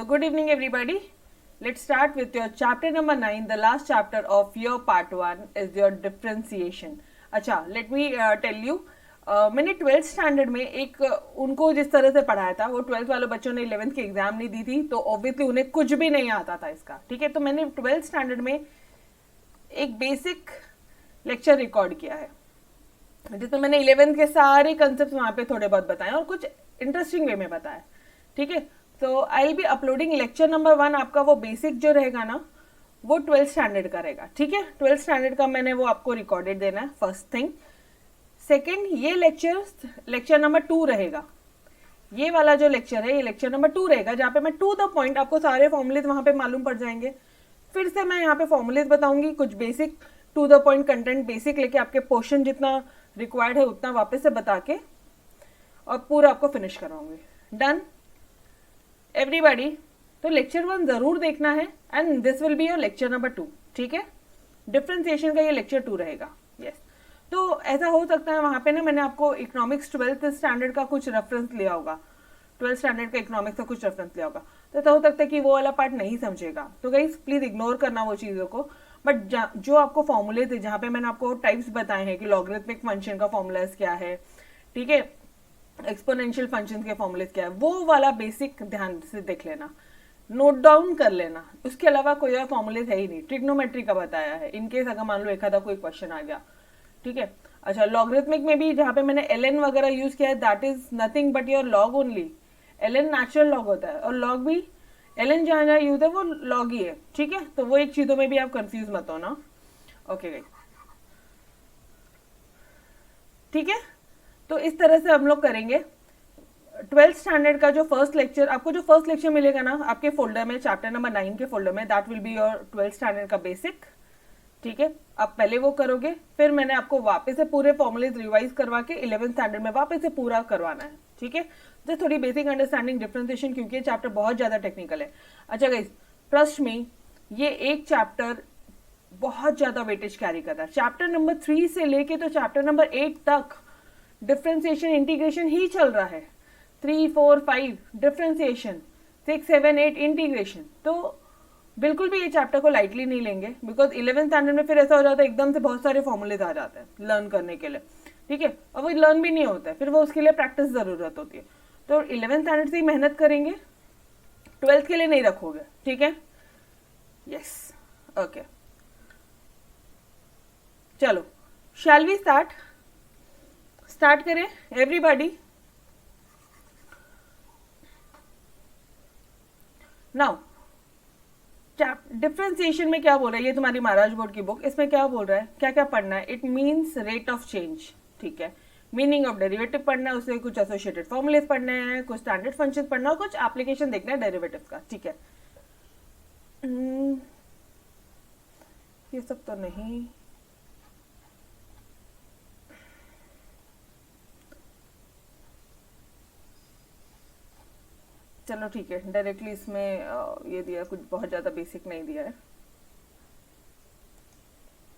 So good evening everybody. Let's start with your chapter number 9. The last chapter of your part 1 is your differentiation. अच्छा, let me tell you. मैंने 12th standard में एक उनको जिस तरह से पढ़ाया था, वो 12th वाले बच्चों ने 11th की एग्जाम नहीं दी थी, तो ऑब्वियसली उन्हें कुछ भी नहीं आता था इसका. ठीक है, तो मैंने 12th स्टैंडर्ड में एक बेसिक लेक्चर रिकॉर्ड किया है जिसमें मैंने 11th के सारे कंसेप्ट वहां पे थोड़े बहुत बताए और कुछ इंटरेस्टिंग वे में बताया. ठीक है, तो I will be uploading lecture number 1. आपका वो बेसिक जो रहेगा ना, वो 12th स्टैंडर्ड का रहेगा. ठीक है, 12th स्टैंडर्ड का मैंने वो आपको रिकॉर्डेड देना है, फर्स्ट थिंग. सेकेंड, ये लेक्चर नंबर 2 रहेगा. ये वाला जो लेक्चर है, ये लेक्चर नंबर 2 रहेगा, जहाँ पे मैं टू द पॉइंट आपको सारे फॉर्मुलेज वहां पे मालूम पड़ जाएंगे. फिर से मैं यहाँ पे फॉर्मुलेज बताऊंगी, कुछ basic to the point content basic लेके आपके पोर्शन जितना रिक्वायर्ड है उतना वापस से बता के और पूरा आपको फिनिश कराऊंगी. Done everybody? तो लेक्चर 1 जरूर देखना है and this will be your lecture number 2. ठीक है, डिफरेंशिएशन का ये लेक्चर 2 रहेगा. यस, तो ऐसा हो सकता है वहां पे ना मैंने आपको इकोनॉमिक्स 12th स्टैंडर्ड का कुछ रेफरेंस लिया होगा, 12th स्टैंडर्ड का इकोनॉमिक्स का कुछ रेफरेंस लिया होगा, तो ऐसा हो सकता है कि वो वाला पार्ट नहीं समझेगा. तो गाइस प्लीज इग्नोर करना वो चीजों को. बट जो आपको फॉर्मूले थे, जहाँ पे मैंने आपको टाइप्स बताए हैं कि लॉगरिथमिक फंक्शन का फॉर्मूलाज क्या है, ठीक है, एक्सपोनेंशियल फंक्शन के फॉर्मूलेज क्या है, वो वाला बेसिक ध्यान से देख लेना, नोट डाउन कर लेना. उसके अलावा कोई और फॉर्मूलेज है ही नहीं. ट्रिग्नोमेट्री का बताया है, इनकेस अगर मान लो एक आधा कोई क्वेश्चन आ गया. ठीक है, अच्छा, लॉगरिथमिक में भी जहाँ पे मैंने ln वगैरह यूज किया है, that is nothing but your log only. ln natural log होता है और लॉग भी ln जहाँ जहाँ यूज है वो लॉग ही है. ठीक है, तो वो एक चीजों में भी आप कंफ्यूज मत हो ना. ओके गाइस, ठीक है, तो इस तरह से हम लोग करेंगे. 12th स्टैंडर्ड का जो फर्स्ट लेक्चर, आपको जो फर्स्ट लेक्चर मिलेगा ना आपके फोल्डर में, चैप्टर नंबर 9 के फोल्डर में, that will be your 12th standard का बेसिक. ठीक है, आप पहले वो करोगे, फिर मैंने आपको वापस से पूरे फॉर्मुलेज रिवाइज करवा के 11th स्टैंडर्ड में वापस से पूरा करवाना है. ठीक है, जस्ट थोड़ी बेसिक अंडरस्टैंडिंग डिफरेंशिएशन, क्योंकि ये चैप्टर बहुत ज्यादा टेक्निकल है. अच्छा गाइस, ट्रस्ट मी, ये एक चैप्टर बहुत ज्यादा वेटेज कैरी करता है. चैप्टर नंबर 3 से लेके तो चैप्टर नंबर 8 तक डिफरेंशिएशन इंटीग्रेशन ही चल रहा है. 3, 4, 5 डिफरेंशिएशन, 6, 7, 8 इंटीग्रेशन. तो बिल्कुल भी ये चैप्टर को लाइटली नहीं लेंगे, बिकॉज 11th स्टैंडर्ड में फिर ऐसा हो जाता है एकदम से बहुत सारे फॉर्मूलेज आ जाते हैं लर्न करने के लिए. ठीक है, और वो लर्न भी नहीं होता है, फिर वो उसके लिए प्रैक्टिस जरूरत होती है. तो 11th स्टैंडर्ड से ही मेहनत करेंगे, 12th के लिए नहीं रखोगे. ठीक है, यस, ओके, चलो शैल वी स्टार्ट करें एवरीबॉडी. नाउ डिफरेंशिएशन में क्या बोल रहा है, ये तुम्हारी महाराज बोर्ड की बुक, इसमें क्या बोल रहा है, क्या क्या पढ़ना है. It means rate of change. ठीक है, मीनिंग ऑफ डेरिवेटिव पढ़ना है, उससे कुछ एसोसिएटेड फॉर्मुलेज पढ़ने हैं, कुछ स्टैंडर्ड फंक्शन पढ़ना है, कुछ एप्लीकेशन देखना है डेरिवेटिव का. ठीक है, ये सब तो नहीं, चलो ठीक है, डायरेक्टली इसमें ये दिया, कुछ बहुत ज्यादा बेसिक नहीं दिया है.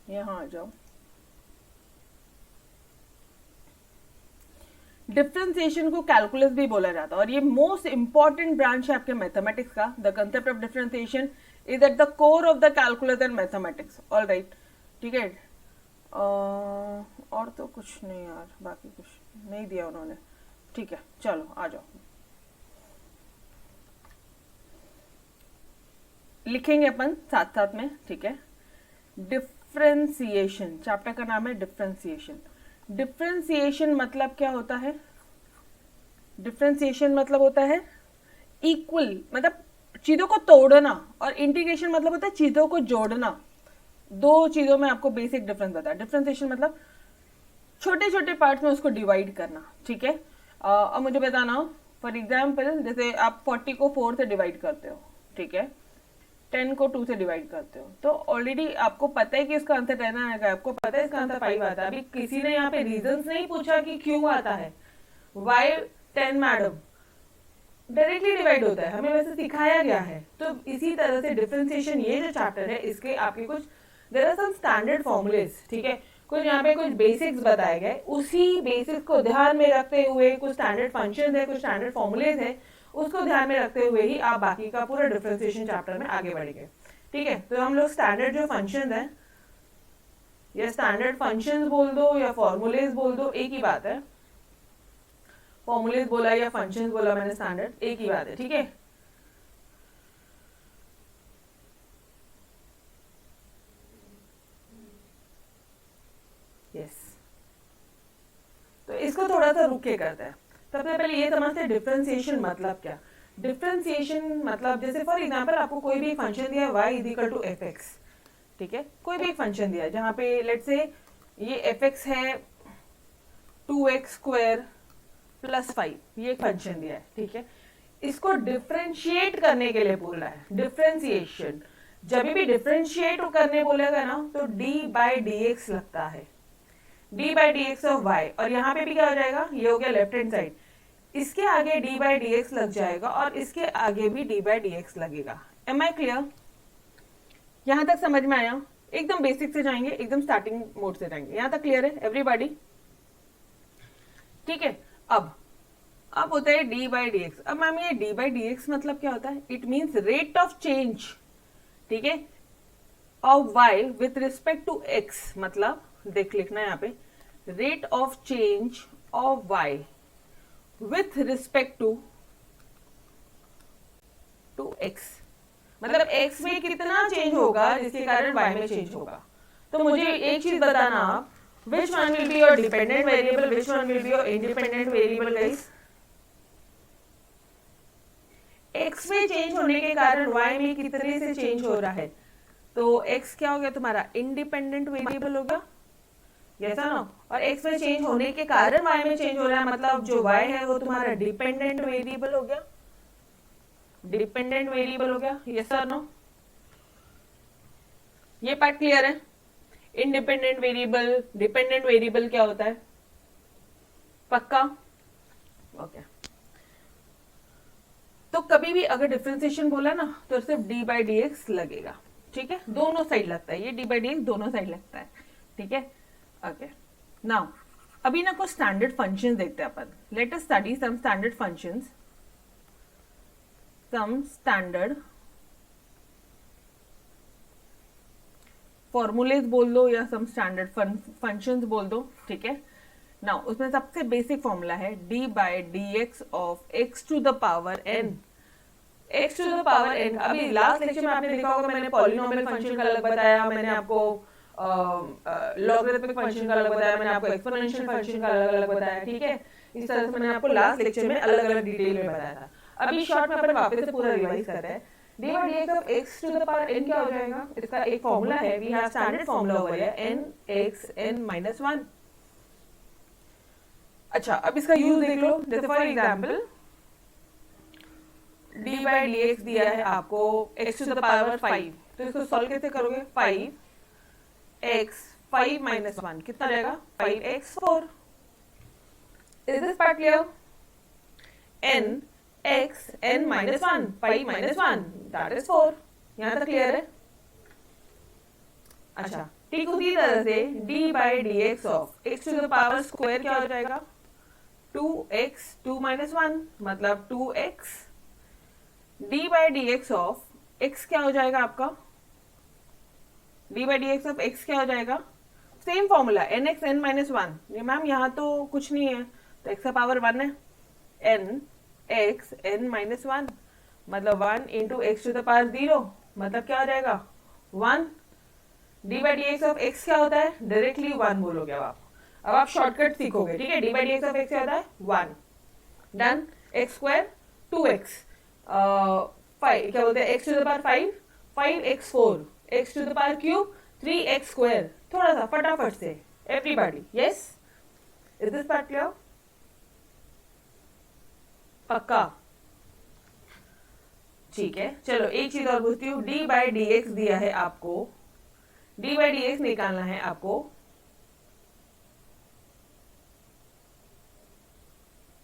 यहाँ आ जाओ. डिफरेंशिएशन को कैलकुलस भी बोला जाता है और ये मोस्ट इंपॉर्टेंट ब्रांच है आपके मैथमेटिक्स का. The concept of differentiation is at the core of the calculus and mathematics. All right, ठीक है, और तो कुछ नहीं यार, बाकी कुछ नहीं दिया उन्होंने. ठीक है, चलो आ जाओ, लिखेंगे अपन साथ साथ में. ठीक है, डिफरेंशिएशन, चैप्टर का नाम है डिफरेंशिएशन. डिफरेंशिएशन मतलब क्या होता है? डिफरेंशिएशन मतलब होता है इक्वल, मतलब चीजों को तोड़ना, और इंटीग्रेशन मतलब होता है चीजों को जोड़ना. दो चीजों में आपको बेसिक डिफरेंस बताया. डिफरेंशिएशन मतलब छोटे छोटे पार्ट्स में उसको डिवाइड करना. ठीक है, अब मुझे बताना, फॉर एग्जाम्पल जैसे आप 40 को 4 से डिवाइड करते हो, ठीक है, 10 को 2 से डिवाइड करते हो, तो ऑलरेडी आपको पता है कि इसका आंसर 10 आएगा, आपको पता है इसका आंसर 5 आता है. अभी किसी ने यहाँ पे रीजंस नहीं पूछा कि क्यों आता है, वाई 10 मैडम, डायरेक्टली डिवाइड होता है, हमें वैसे सिखाया गया है. तो इसी तरह से डिफरेंशिएशन, ये जो चैप्टर है, इसके आपके कुछ there are some standard formulas. ठीक है, कुछ यहाँ पे कुछ बेसिक्स बताए गए, उसी बेसिक्स को ध्यान में रखते हुए कुछ स्टैंडर्ड फंक्शन है, कुछ स्टैंडर्ड फॉर्मूलेज है, उसको ध्यान में रखते हुए ही आप बाकी का पूरा डिफरेंशिएशन चैप्टर में आगे बढ़ेंगे। ठीक है, तो हम लोग स्टैंडर्ड जो फंक्शन है या स्टैंडर्ड फंक्शंस बोल दो या फॉर्मूलेज बोल दो, एक ही बात है। फॉर्मूलेज बोला या फंक्शंस बोला मैंने, स्टैंडर्ड एक ही बात है। ठीक है, यस। तो इसको थोड़ा सा रुक के करते हैं। सबसे पहले ये समझते हैं डिफरेंशिएशन मतलब क्या। डिफरेंशिएशन मतलब जैसे फॉर एग्जांपल आपको कोई भी फंक्शन दिया है y is equal to f x. ठीक है, कोई भी एक फंक्शन दिया है जहाँ पे लेट्स से ये एफ एक्स है 2x स्क्वायर प्लस 5, ये एक फंक्शन दिया है। ठीक है, इसको डिफरेंशिएट करने के लिए बोल रहा है, डिफरेंशिएशन। जब भी डिफरेंशिएट करने बोलेगा ना तो d बाई डी एक्स लगता है, d by D x of y। और यहाँ पे भी क्या हो जाएगा, ये हो गया लेफ्ट हैंड साइड, इसके आगे d बाई डी एक्स लग जाएगा और इसके आगे भी d बाई डी एक्स लगेगा। Am I clear? यहाँ तक समझ में आया? एकदम बेसिक से जाएंगे, एकदम स्टार्टिंग मोड से जाएंगे। यहाँ तक क्लियर है एवरीबॉडी? ठीक है, अब होता है d बाई डी एक्स। अब मैम ये d बाई डी एक्स मतलब क्या होता है? It means rate of change, ठीक है, of y with respect to x। मतलब देख लिखना है यहाँ पे, rate of change of y with respect to x। मतलब x में कितना चेंज होगा जिसके कारण y में चेंज होगा। तो मुझे एक चीज बताना आप, which one will be your dependent variable, which one will be your independent variable guys? x में चेंज होने के कारण y में कितने से चेंज हो रहा है, तो x क्या हो गया तुम्हारा, इंडिपेंडेंट वेरिएबल होगा, यस और नो। और x में चेंज होने के कारण y में चेंज हो रहा है, मतलब जो y है वो तुम्हारा डिपेंडेंट वेरिएबल हो गया, डिपेंडेंट वेरिएबल हो गया, यस और नो। ये पार्ट क्लियर है? इंडिपेंडेंट वेरिएबल, डिपेंडेंट वेरिएबल क्या होता है, पक्का? ओके। तो कभी भी अगर डिफरेंशिएशन बोला ना तो सिर्फ d बाई डी एक्स लगेगा। ठीक है, दोनों साइड लगता है, ये d बाई डी एक्स दोनों साइड लगता है। ठीक है, ओके। नाउ अभी ना कुछ स्टैंडर्ड फंक्शंस देखते हैं अपन। Let us study some standard functions, some standard formulae बोल दो या सम स्टैंडर्ड फंक्शंस बोल दो। ठीक है, नाउ उसमें सबसे बेसिक फॉर्मूला है d by D x of x to the power n। x to the power n, अभी लास्ट लेक्चर में आपने देखा होगा मैंने पॉलिनोमियल फंक्शन का अलग बताया, मैंने आपको लॉगरिथमिक फंक्शन का अलग बताया, मैंने आपको एक्सपोनेंशियल फंक्शन का अलग अलग बताया। ठीक है, इस तरह से मैंने आपको लास्ट लेक्चर में अलग अलग डिटेल में बताया था। अभी शॉर्ट में अपन वापस से पूरा रिवाइज कर रहे हैं। d by dx of x to the power n क्या हो जाएगा, इसका एक फॉर्मूला है, we have standard formula over here, n x n minus 1। अच्छा, अब इसका यूज देख लो। जैसे for example d by dx दिया है आपको x to the power 5, तो इसको सॉल्व कैसे करोगे, 5x 5 minus 1 कितना रहेगा, 5x 4। Is this part clear? n x n minus 1, 5 minus 1 that is 4। यहाँ तक क्लियर है? अच्छा, ठीक उसी तरह से d by dx of x to the power square क्या हो जाएगा, 2x 2 minus 1 मतलब 2x। d by dx of x क्या हो जाएगा आपका, d by dx of x क्या हो जाएगा, same formula nx n minus 1। ये मैम यहाँ तो कुछ नहीं है, तो x का पावर 1 है, n x n minus 1 मतलब 1 into x to the power 0 मतलब क्या हो जाएगा, 1। d by D x of x क्या होता है, डायरेक्टली 1 बोलोगे अब आप शॉर्टकट सीखोगे। ठीक है, d by D x of x क्या होता है, 1। डन, x स्क्वायर 2x 5 क्या बोलते हैं, x to the power 5 5x 4 x to the power cube 3x square. थोड़ा सा फटाफट से everybody, yes, is this part clear? पक्का? ठीक है, चलो एक चीज और पूछती हूँ, d बाई डी एक्स दिया है आपको, d बाई डी एक्स निकालना है आपको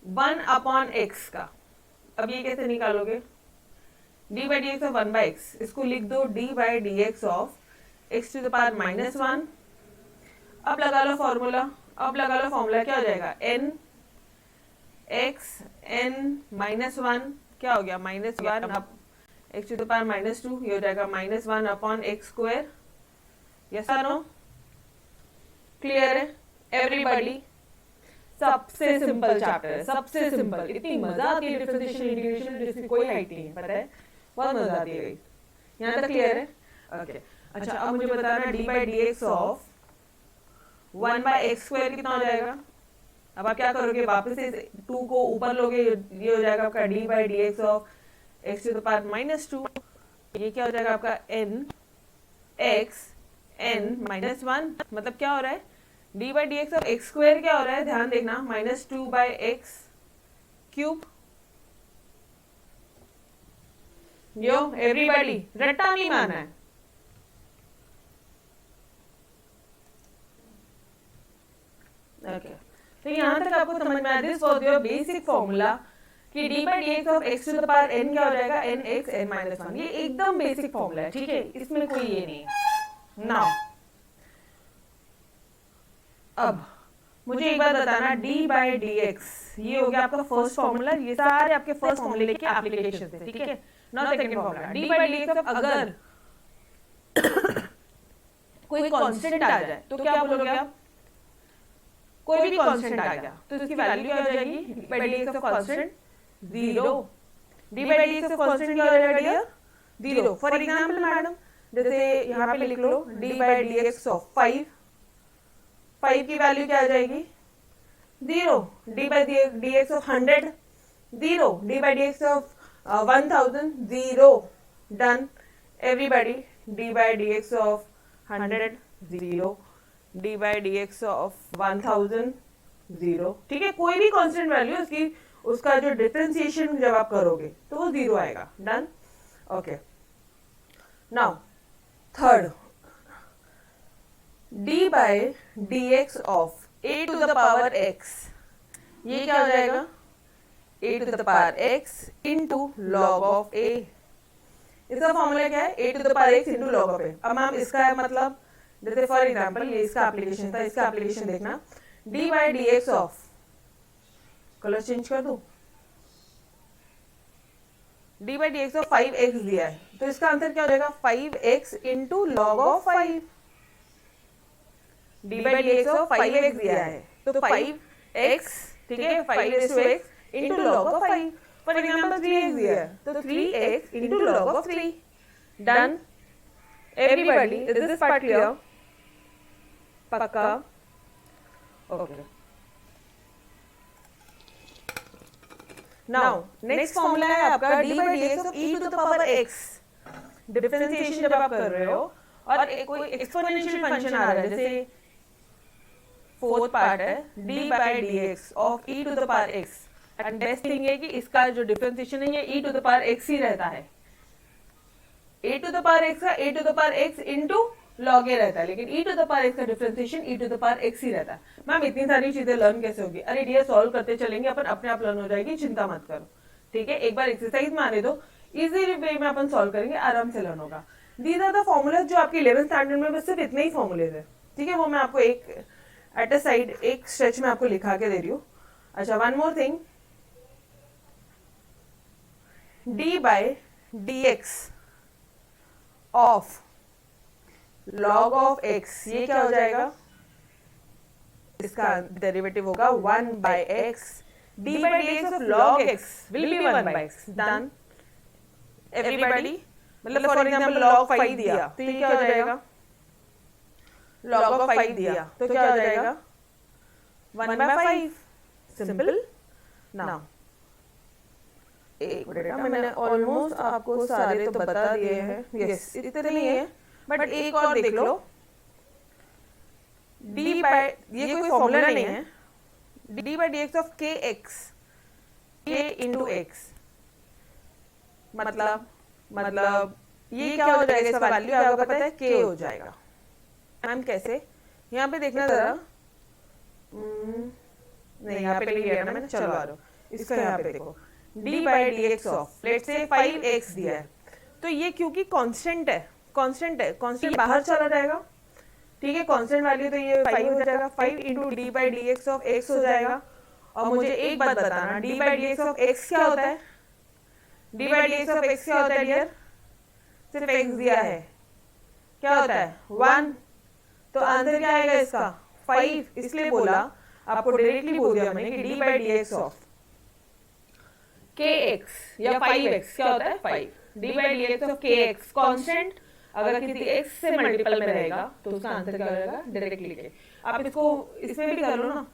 1 अपॉन x का। अब ये कैसे निकालोगे, d by D x of 1 by x, इसको लिख दो d by D x of x to the power minus 1। अब लगा लो फॉर्मूला, अब लगा लो फॉर्मूला क्या हो जाएगा, n x n minus 1 क्या हो गया -1 अब x टू द पावर -2, ये हो जाएगा -1 अपॉन x स्क्वायर। यस और नो? क्लियर है एवरीबॉडी? सबसे सिंपल चैप्टर है, सबसे सिंपल। इतनी मजा आती है डिफरेंशिएशन इंटीग्रेशन, जिसकी कोई हाइट नहीं है, पता है, बहुत मजा आती है। यहाँ तक क्लियर है? ओके अच्छा, अब मुझे बताना D by D x of 1 by x square कितना हो जाएगा? अब आप क्या करोगे, वापस से 2 को ऊपर लोगे, ये हो जाएगा आपका d by D x of x to the power -2। ये क्या हो जाएगा आपका n x n -1, मतलब क्या हो रहा है, d by D x of X square क्या हो रहा है, ध्यान देखना, -2 by x cube. Yo everybody, रट्टा नहीं मारना है। ओके तो यहाँ तक आपको समझ में आया, this was your basic formula कि d by D x of x to the power n क्या हो जाएगा, n x n -1। ये एकदम बेसिक फॉर्मूला है, ठीक है, इसमें कोई ये नहीं है। नाउ अब मुझे एक बात बताना, d बाई डी एक्स ये हो गया आपका फर्स्ट फॉर्मूला, ये सारे आपके फर्स्ट फॉर्मूले के एप्लीकेशन थे, ठीक है। Now second formula, d by D x of अगर कोई कांस्टेंट आ जाए तो क्या बोलोगे आप, कोई भी कांस्टेंट आ गया तो इसकी वैल्यू क्या हो जाएगी, d by D x of constant 0। d by D x of constant क्या हो जाएगा डियर, 0। फॉर एग्जांपल मैडम, जैसे यहाँ पे लिख लो d by D x of 5 की वैल्यू क्या आ जाएगी, 0। d by D x of 100 0, d by D x of 1000 0। Done everybody, d by D x of 100 0, d by D x of 1000 0, ठीक है। कोई भी कांस्टेंट वैल्यू उसकी, उसका जो डिफरेंशिएशन जब आप करोगे तो वो 0 आएगा। Done okay. Now third, d by D x of a to the power x, ये क्या हो जाएगा, a to the power x into log of a। इसका फॉर्मूला क्या है, a to the power x into log of a। अब ma'am इसका मतलब, जैसे फॉर एग्जाम्पल ये इसका एप्लीकेशन था, इसका एप्लीकेशन देखना, d by D x of, colour change कर दूं, d by D x of 5x दिया है, तो इसका आंसर क्या हो जाएगा, 5x into log of 5। d by D x of 5x दिया है तो 5x, ठीक है, 5x into log of 5। For example 3x दिया है तो 3x into log of 3। Done everybody, is this part clear? पक्का? ओके। नाउ नेक्स्ट फॉर्मूला है आपका d by D x of e to the power x। Differentiation जब आप कर रहे हो और कोई एक्सपोनेंशियल फंक्शन आ रहा है, जैसे फोर्थ पार्ट है d by D x of e to the power x, and best thing है कि इसका जो डिफरेंशिएशन है ये e to the power x ही रहता है। a to the power x का a to the power x into log A रहता है, लेकिन e to the power x का differentiation e to the power x ही रहता है। मैम इतनी सारी चीजें लर्न कैसे होगी? अरे डियर, सॉल्व करते चलेंगे अपन, अपने आप लर्न हो जाएगी, चिंता मत करो, ठीक है। एक बार एक्सरसाइज मारे दो, इजी वे में अपन सॉल्व करेंगे, आराम से लर्न होगा। दीज आर द फॉर्मूलाज जो आपके 11th स्टैंडर्ड में बस सिर्फ इतने ही फॉर्मूलेज है, ठीक है। वो मैं आपको एक एट अ साइड एक स्ट्रेच में आपको लिखा के दे रही हूँ। अच्छा, one more thing, d by D x of log of x, ये क्या हो जाएगा, इसका डेरिवेटिव होगा 1 by x. d by D x of log x will be 1 by x। Done everybody, मतलब फॉर एग्जांपल लॉग 5 दिया तो ये क्या हो जाएगा, लॉग ऑफ 5 दिया तो क्या हो जाएगा, 1 बाई 5। सिंपल। नाउ एक मिनट, मैंने ऑलमोस्ट आपको सारे तो बता दिए हैं, यस इतने नहीं है, बट एक और देख लो, d बाई, ये कोई फॉर्मूला नहीं है, d by D x of k x, k into x, मतलब ये क्या हो जाएगा, इसका वैल्यू आपको पता है k हो जाएगा। मैम कैसे, यहाँ पे देखना जरा, नहीं यहाँ पे नहीं लिया ना मैंने, चलो आ रहा हूँ, इसका यहाँ पे देखो, d by D x of let's say 5x दिया है, तो ये क्योंकि कांस्टेंट है, कांस्टेंट बाहर चला जाएगा, ठीक है, कांस्टेंट वैल्यू तो ये 5 हो जाएगा, 5 into D by D x of x हो जाएगा। और मुझे एक बात बताना, d by D x of x क्या होता है, d by D x of X क्या होता है डियर? सिर्फ एक्स दिया है, क्या होता है 1, तो आंसर क्या आएगा इसका 5। इसलिए बोला, आपको डायरेक्टली बोल दिया मैंने कि D by D x of के एक्स या 5x क्या होता है 5। D by D x of के एक्स कॉन्स्टेंट अगर किसी x से मल्टीपल में रहेगा तो उसका आंसर क्या रहेगा डायरेक्टली लिखे। आप इसको इसमें भी कर लो ना,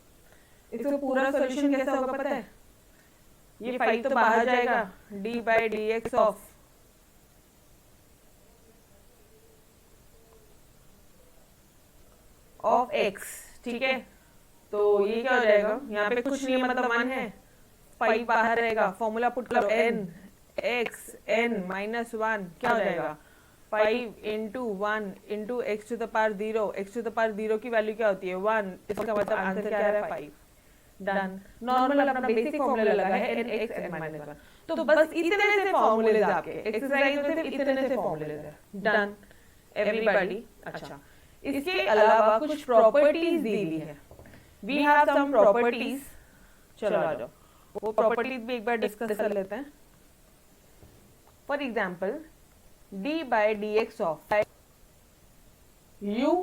इसका पूरा सॉल्यूशन कैसा होगा पता है? ये 5 तो बाहर जाएगा, D by D x of x, ठीक है। तो ये क्या हो जाएगा, यहाँ पे कुछ नहीं है मतलब 1 है, 5 बाहर रहेगा, फॉर्मूला पुट करो n x n माइनस 1 क्या हो जाएगा 5 into 1 into x to the power 0। X to the power 0 की वैल्यू क्या होती है 1, इसका मतलब आंसर क्या आ रहा है 5। डन। नॉर्मल अपना बेसिक फॉर्मूला लगा है n x n माइनस 1। तो बस इतने से फॉर्मूलेज आपके एक्सरसाइज में सिर्फ इतने से फॉर्मूलेज है। Done everybody. अच्छा, इसके अलावा कुछ प्रॉपर्टीज दी हुई है, वी हैव सम प्रॉपर्टीज। चलो आ जाओ, वो प्रॉपर्टीज भी एक बार डिस्कस कर लेते हैं। For example D by D x of u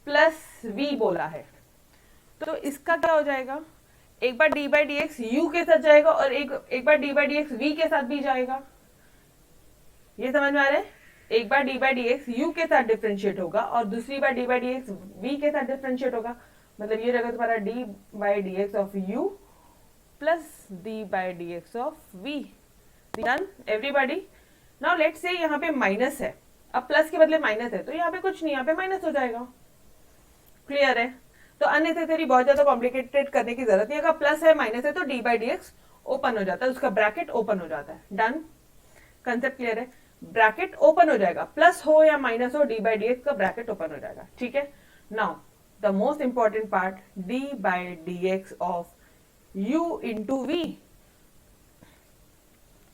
plus v बोला है, तो इसका क्या हो जाएगा, एक बार D by D X U के साथ जाएगा और एक बार D by D X V के साथ भी जाएगा। ये समझ में आ रहा है? एक बार D by D X U के साथ डिफ्रेंशिएट होगा और दूसरी बार D by D X V के साथ डिफ्रेंशिएट होगा। मतलब ये रहेगा तुम्हारा D by D x of U plus D by D x of V. Done everybody. Now let's say यहाँ पे माइनस है, अब प्लस के बदले माइनस है, तो यहाँ पे कुछ नहीं, यहाँ पे माइनस हो जाएगा। क्लियर है? तो अननेसेसरी बहुत ज्यादा कॉम्प्लिकेटेड करने की जरूरत नहीं है। अगर प्लस है माइनस है तो d by D x open हो जाता है, उसका ब्रैकेट ओपन हो जाता है। डन, कंसेप्ट क्लियर है? ब्रैकेट ओपन हो जाएगा, प्लस हो या माइनस हो, डी बाई डी एक्स का ब्रैकेट ओपन हो जाएगा। ठीक है। Now the most important part, d by D x of u into v.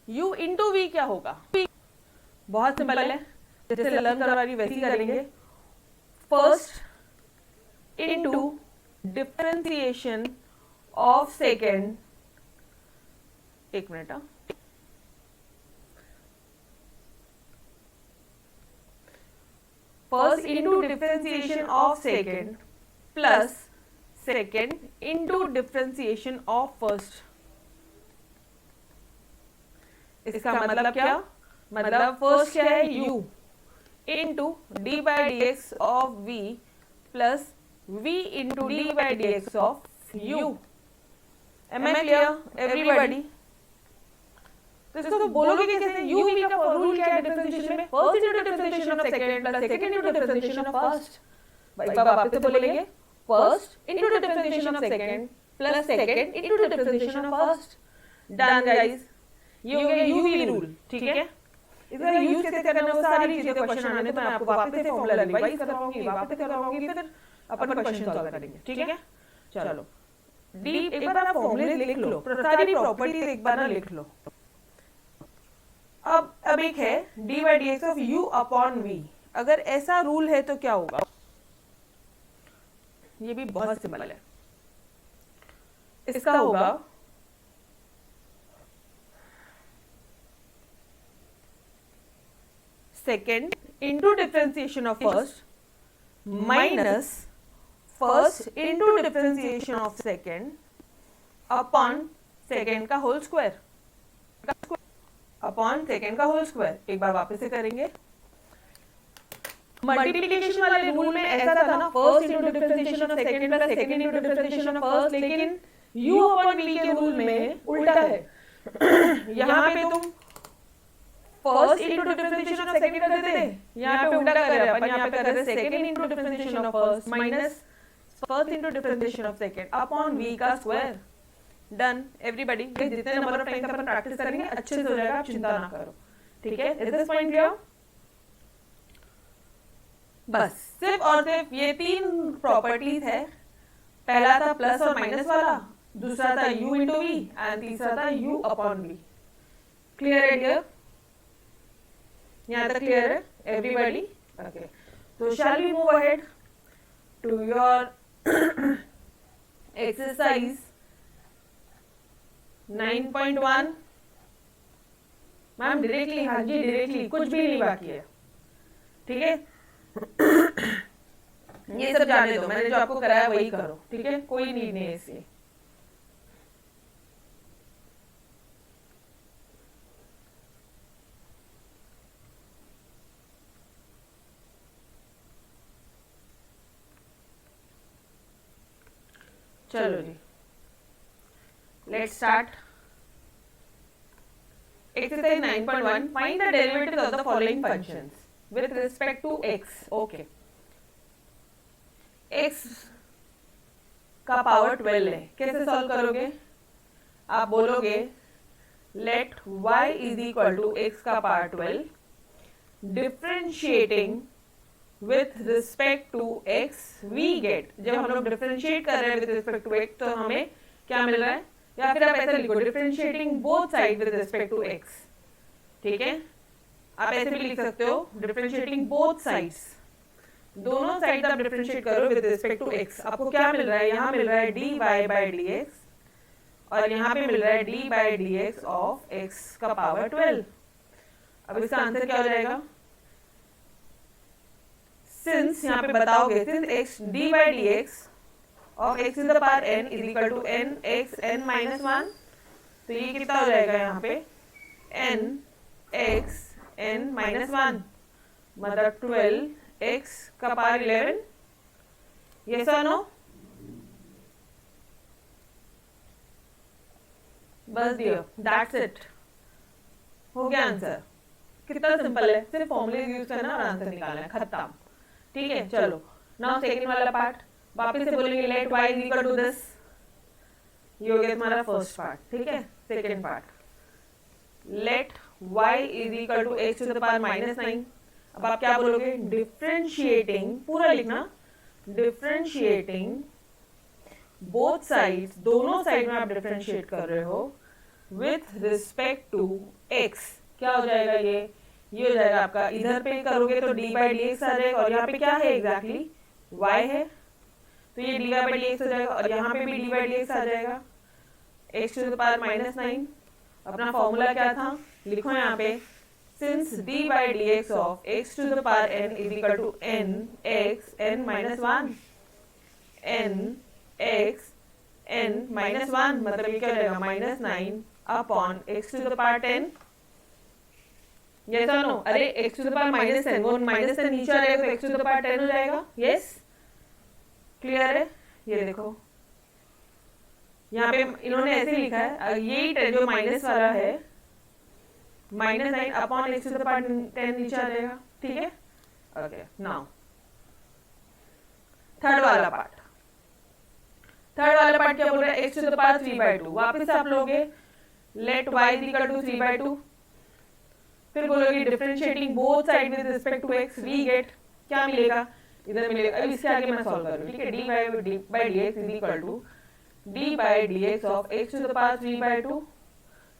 u into v क्या होगा? बहुत सिंपल है, जैसे लर्न करवा रही वैसे ही करेंगे। First into differentiation of second, एक minute, first into differentiation of second plus second into differentiation of first. इसका मतलब क्या? मतलब फर्स्ट क्या है u into D by D x of v plus v into D by D x of u। Am I clear everybody? तो इसको बोलोगे कि कैसे? u v का रूल क्या है डिफरेंशिएशन में? First into differentiation of second plus second into differentiation of first. एक बार वापस से बोलेंगे, first into differentiation of second plus second into differentiation of first. Done guys, ये हो गया यूवी रूल। ठीक है, इसका यूज कैसे करना है वो सारी चीजें क्वेश्चन आने तो मैं आपको वापस से फॉर्मूला रिवाइज करवाऊंगी, वापस से करवाऊंगी, फिर अपन क्वेश्चन सॉल्व करेंगे। ठीक है, चलो डी एक बार आप फॉर्मूले लिख लो, सारी प्रॉपर्टीज एक बार ना लिख लो। अब एक है d by D x of u upon v. अगर ऐसा रूल है तो क्या होगा? ये भी बहुत सिंपल है। इसका होगा second into differentiation of first minus first into differentiation of second upon second का होल स्क्वायर, अपॉन सेकेंड का होल स्क्वायर। एक बार वापस से करेंगे। मल्टीप्लिकेशन वाले रूल में ऐसा था ना, first into differentiation of second plus second into differentiation of first, लेकिन u अपॉन v के रूल में उल्टा है। यहाँ पे तुम first into differentiation of second कर देते, यहाँ पे उल्टा कर रहे हैं अपन, यहाँ पे कर रहे हैं second into differentiation of first minus first into differentiation of second upon v का स्क्वायर। Done everybody. जितने नंबर ऑफ टाइम्स अपन प्रैक्टिस करेंगे अच्छे से हो जाएगा, आप चिंता ना करो। ठीक है, इज दिस पॉइंट क्लियर? बस सिर्फ और सिर्फ ये तीन प्रॉपर्टीज है। पहला था प्लस और माइनस वाला, दूसरा था u इंटू वी एंड तीसरा था u अपॉन v। क्लियर है डियर? यहाँ तक क्लियर है एवरीबॉडी? ओके, तो shall we move ahead to your exercise 9.1। मैम डायरेक्टली, हाँ जी डायरेक्टली, कुछ भी नहीं बाकी है, ठीक है। ये सब जाने दो, मैंने जो आपको कराया वही करो, ठीक है, कोई नीड नहीं है इसकी। चलो जी, let's start. Exercise 9.1, find the derivatives of the following functions with respect to x. Okay. x का पावर 12 है, कैसे सॉल्व करोगे? आप बोलोगे let y is equal to x का power 12 differentiating with respect to x we get, जब हम लोग डिफरेंशिएट कर रहे हैं with respect to x तो हमें क्या मिल रहा है? या फिर आप ऐसे लिखो differentiating both side with respect to x, ठीक है। आप ऐसे भी लिख सकते हो डिफरेंशिएटिंग बोथ साइड्स, दोनों साइड आप डिफरेंशिएट करो विद रिस्पेक्ट टू x, आपको क्या मिल रहा है? यहाँ मिल रहा है dy बाय dx और यहाँ पे मिल रहा है d by dx of x का पावर 12। अब इसका आंसर क्या हो जाएगा? सिंस यहाँ पे बताओगे since x d by dx of x to the power n is equal to n x n minus 1, तो ये कितना हो जाएगा यहाँ पे? n x n minus 1 मतलब 12 x का पावर 11। yes or no? बस दियो, दैट्स इट, हो गया आंसर। कितना सिंपल है, सिर्फ फॉर्मूले यूज करना और आंसर निकालना है, खत्म, ठीक है। चलो नाउ सेकंड वाला पार्ट, वापस से बोलेंगे let y is equal to this, ये हो गया तुम्हारा फर्स्ट पार्ट, ठीक है। Second part, let y is equal to x to the power -9। अब आप क्या बोलोगे? डिफरेंशिएटिंग, पूरा लिखना, डिफरेंशिएटिंग बोथ साइड्स, दोनों साइड में आप डिफरेंशिएट कर रहे हो विथ रिस्पेक्ट टू x, क्या हो जाएगा? ये हो जाएगा आपका, इधर पे करोगे तो d बाई dx आ जाएगा और यहाँ पे क्या है एग्जैक्टली? y है, तो ये dy बाई dx हो जाएगा और यहाँ पे भी d बाई dx आ जाएगा, x टू द पावर -9। अपना फॉर्मूला क्या था? लिखो यहाँ पे, since d by dx of x to the power n is equal to n x n minus 1, n x n minus 1 मतलब ये क्या हो जाएगा? -9 upon x to the power 10। yes or no? अरे x टू द पावर -10, वो -10 नीचे आ जाएगा तो x टू द पावर 10 हो जाएगा। yes, क्लियर है? ये देखो यहाँ पे इन्होंने ऐसे लिखा है, यही जो माइनस वाला है -9 upon x to the power 10 नीचे आ जाएगा, ठीक है। ओके, नाउ थर्ड वाला पार्ट, थर्ड वाला पार्ट क्या बोल रहा है? x टू द पावर 3/2, वापस आप लोगे let y is equal to 3/2, फिर बोलोगे differentiating both side with respect to x we get, क्या मिलेगा? इधर मिलेगा, अब इसके आगे मैं सॉल्व करूँ, ठीक है। dy by dx is equal to d by dx of x to the power 3/2,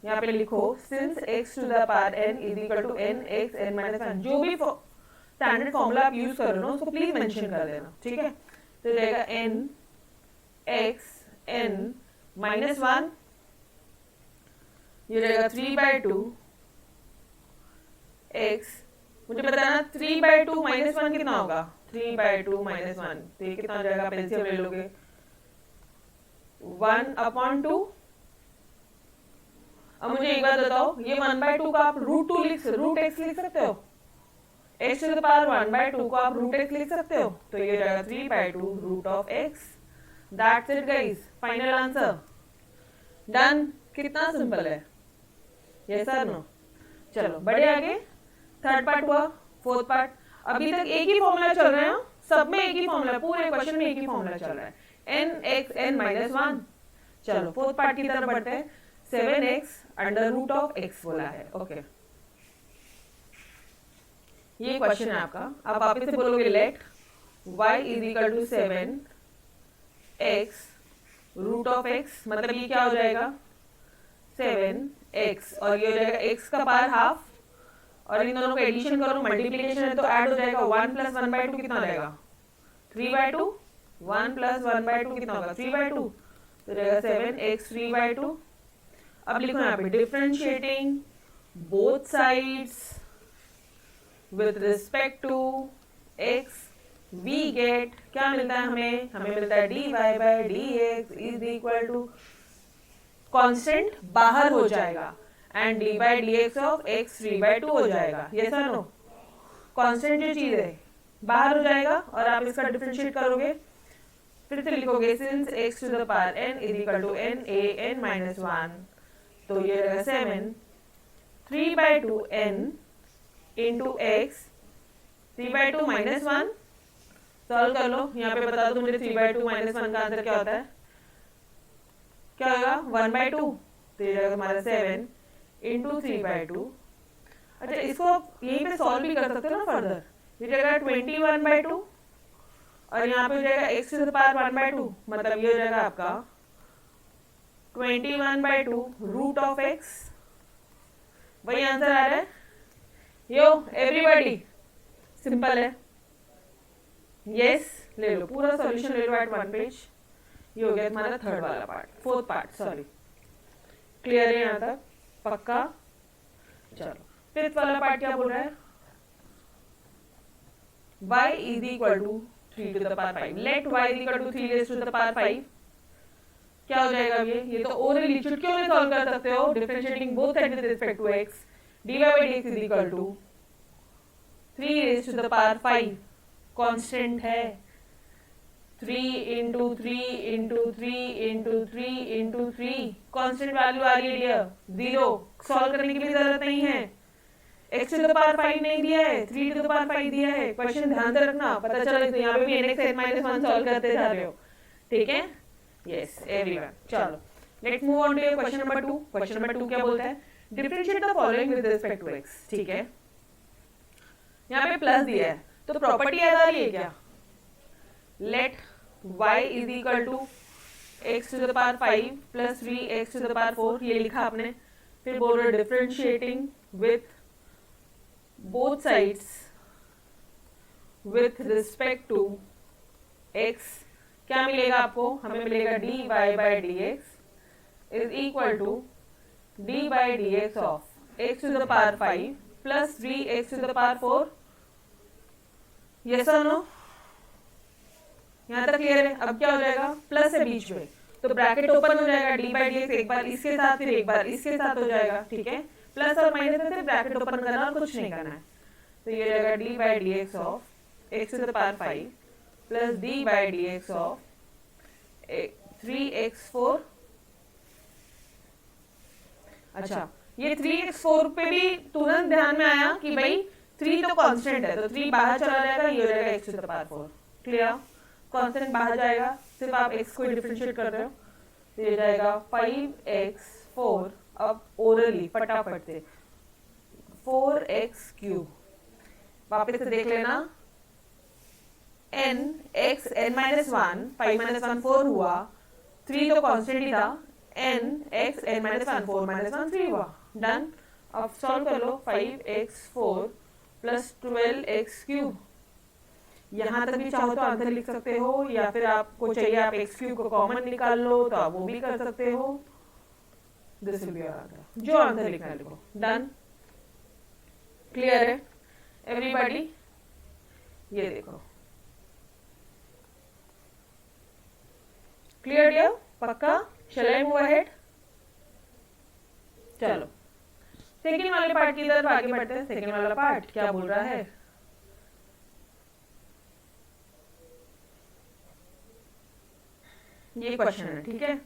यहाँ पे लिखो since x to the power n is equal to n x n minus 1, जो भी स्टैंडर्ड फॉर्मूला आप यूज कर रहे हो उसको प्लीज मेंशन कर देना, ठीक है। तो जाएगा n x n माइनस 1, ये रहेगा 3/2 x, मुझे बताना 3/2 माइनस 1 कितना होगा? 3/2 माइनस 1, तो ये कितना हो जाएगा? पेंसिल ले लोगे 1/2। अब मुझे एक बात बताओ, ये 1/2 का आप रूट x लिख सकते हो? x टू द पावर 1/2 को आप रूट x लिख सकते हो, तो ये जाएगा 3/2 root of x। That's it guys, final answer done. कितना सिंपल है, यस और नो? चलो बढ़े आगे, थर्ड पार्ट हुआ, फोर्थ पार्ट। अभी तक एक ही फॉर्मूला चल रहा है, सब में एक ही फॉर्मूला, पूरे क्वेश्चन में एक ही फॉर्मूला चल रहा है, n x n माइनस 1। चलो फोर्थ पार्ट की तरफ बढ़ते हैं, 7x under root of x बोला है, ओके। ये क्वेश्चन है आपका। आप वापस से बोलोगे let y is equal to 7x root of x, मतलब ये क्या हो जाएगा? 7x और ये हो जाएगा x का पावर हाफ, और इन दोनों को एडिशन करो, मल्टीप्लिकेशन है तो ऐड हो जाएगा। 1 प्लस 1/2 कितना हो जाएगा? 3/2। 1 प्लस 1/2 कितना होगा? 3/2, तो जाएगा 7x 3/2। अब लिखो यहाँ पे differentiating both sides with respect to x, we get क्या मिलता है हमें मिलता है dy by dx is equal to constant बाहर हो जाएगा and D by D x of x 3/2 हो जाएगा। ये सर नो कांस्टेंट जो चीज है बाहर हो जाएगा और आप इसका डिफरेंशिएट करोगे, फिर से लिखोगे since x to the power n is equal to n a n minus 1, तो ये रहेगा 7 3/2 n into x 3/2 minus 1। Solve कर लो, यहाँ पे बता दो मुझे 3/2 माइनस 1 का आंसर क्या होता है, क्या होगा 1/2, तो ये रहेगा हमारा 7 इंटू 3/2। अच्छा, इसको यहीं पे सॉल्व भी कर सकते हो ना फर्दर, ये रहेगा 21/2 और यहाँ पे हो जाएगा x टू द पावर 1/2, मतलब ये हो जाएगा आपका 21/2 रूट ऑफ x। वही आंसर आ रहा है। यो एवरीबॉडी, सिंपल है। यस, ले लो पूरा सॉल्यूशन ले लो एट वन पेज। ये हो गया तुम्हारा थर्ड वाला part, fourth part sorry. Clear है यहाँ तक, पक्का? चलो फिफ्थ वाला पार्ट क्या बोल रहा है, y is equal to 3 to the power 5, let y is equal to 3 raise to the power 5। क्या हो जाएगा ये तो ओरली चुटकियों में सॉल्व कर सकते हो, differentiating both side with respect to x, dy by dx is equal to 3 raise to the power 5, constant है 3 into 3 into 3 into 3 into 3, constant value आ रही है डियर, 0। सॉल्व करने की भी जरूरत नहीं है, x टू द पावर 5 नहीं दिया है, 3 टू द पावर 5 दिया है। क्वेश्चन ध्यान से रखना, पता चला तो यहाँ पे भी nx n minus 1 सॉल्व करते जा रहे हो, ठीक है? यस एवरीवन, चलो let's move on to your question number 2। Question number 2 क्या बोलता है, differentiate the following with respect to x, ठीक है? यहाँ पे प्लस दिया है तो प्रॉपर्टी याद आ रही है क्या, let y is equal to x to the power 5 plus 3x to the power 4, ये लिखा आपने। फिर बोल रहे differentiating with both sides with respect to x, क्या मिलेगा आपको, हमें मिलेगा dy by dx is equal to d by dx of x to the power 5 plus 3x to the power 4। yes or no? यहाँ तक क्लियर है? अब क्या हो जाएगा, प्लस है बीच में तो ब्रैकेट ओपन हो जाएगा, d by dx एक बार इसके साथ फिर एक बार इसके साथ हो जाएगा, ठीक है? प्लस और माइनस में सिर्फ ब्रैकेट ओपन करना और कुछ नहीं करना है, तो ये रहेगा d by D x of x to the power 5 plus D by D x of 3x4। अच्छा, ये 3x4 पे भी तुरंत ध्यान में आया कि भाई 3 तो कांस्टेंट है, तो 3 बाहर चला जाएगा, ये हो जाएगा x to the power 4। Clear? Constant बाहर जाएगा, सिर्फ आप x को डिफरेंशिएट कर रहे हो, तो ये जाएगा 5x4। अब ओरली फटाफट से 4x क्यूब, वापस से देख लेना, n x n minus 1 5 minus 1 4 हुआ, 3 तो कांस्टेंट ही था, n x n minus 1 4 minus 1 3 हुआ, डन। अब सॉल्व कर लो, 5x4 प्लस 12x क्यूब। यहाँ तक भी चाहो तो आंसर लिख सकते हो, या फिर आपको चाहिए आप x क्यूब को कॉमन निकाल लो तो आप वो भी कर सकते हो। This will be your answer, जो आंसर लिखना है लिखो, डन। क्लियर है एवरीबॉडी? ये देखो, क्लियर डियर, पक्का? Shall I move ahead? चलो सेकंड वाले पार्ट की तरफ आगे बढ़ते हैं। सेकंड वाला पार्ट क्या बोल रहा है, ये क्वेश्चन है, ठीक है?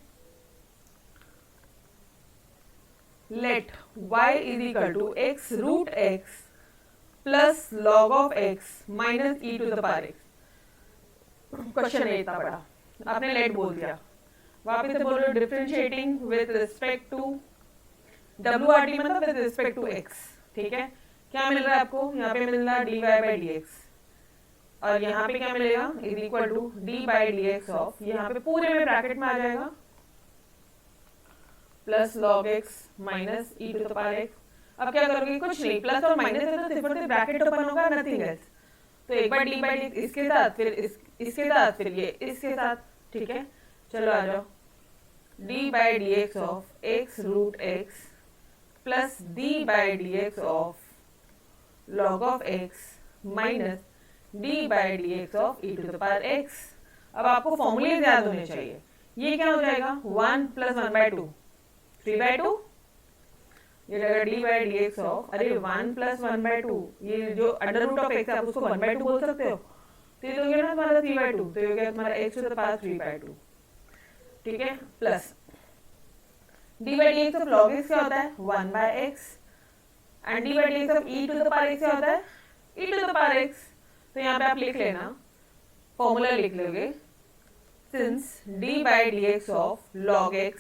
Let y is equal to x root x plus log of x minus e to the power x। Question है इतना बड़ा, आपने लेट बोल दिया, वापस से बोलो differentiating with respect to WRT, मतलब विद रिस्पेक्ट टू x, ठीक है? क्या मिल रहा है आपको, यहाँ पे मिल रहा है dy by dx, और यहाँ पे क्या मिलेगा, is equal to d by dx of, यहाँ पे पूरे में ब्रैकेट में आ जाएगा, plus log x minus e to the power x। अब क्या करोगे, कुछ नहीं, प्लस और माइनस है तो सिर्फ और सिर्फ ब्रैकेट ओपन होगा, नथिंग एल्स। तो एक बार d by dx इसके साथ, फिर इसके साथ, फिर ये इसके साथ, ठीक है? चलो आ जाओ, d by dx of x root x plus D by D x of log of x minus d by D x of e to the power x. अब आपको फॉर्मूले याद होने चाहिए। ये क्या हो जाएगा 1 प्लस 1/2 3/2, ये रहेगा d by D x of, अरे 1 प्लस 1/2, ये जो अंडर रूट ऑफ एक्स है आप उसको 1/2 बोल सकते हो, तो ये तो हो गया ना तुम्हारा 3/2, तो ये हो गया तुम्हारा x टू द पावर 3/2, ठीक है, plus D by D x of log x क्या होता है 1/x and D by D x of e to the power x क्या होता है e to the power x. तो यहाँ पे आप लिख लेना, फॉर्मूला लिख लोगे, since d by D x of log x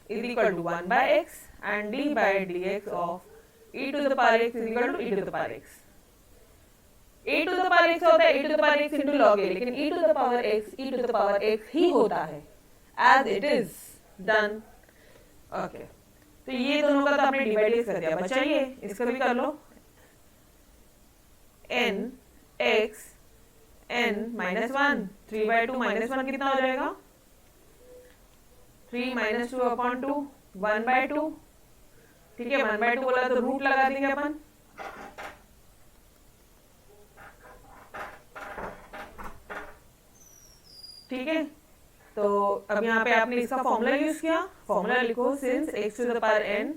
is equal to 1/x and D by D x of e to the power x is equal to E to the power x. A to the power x होता है e to the power x into log a, लेकिन e to the power x e to the power x ही होता है as it is done. Okay, तो ये दोनों का तो आपने डिवाइड कर दिया, बचा ये, इसका भी कर लो, n x n minus 1 3/2 minus 1 कितना हो जाएगा 3 माइनस 2 अपॉन 2 1/2, ठीक है, 1/2 बोला तो रूट लगा देंगे अपन, ठीक है। तो अब यहाँ पे आपने इसका फॉर्मूला यूज किया, फॉर्मूला लिखो, since x to the power n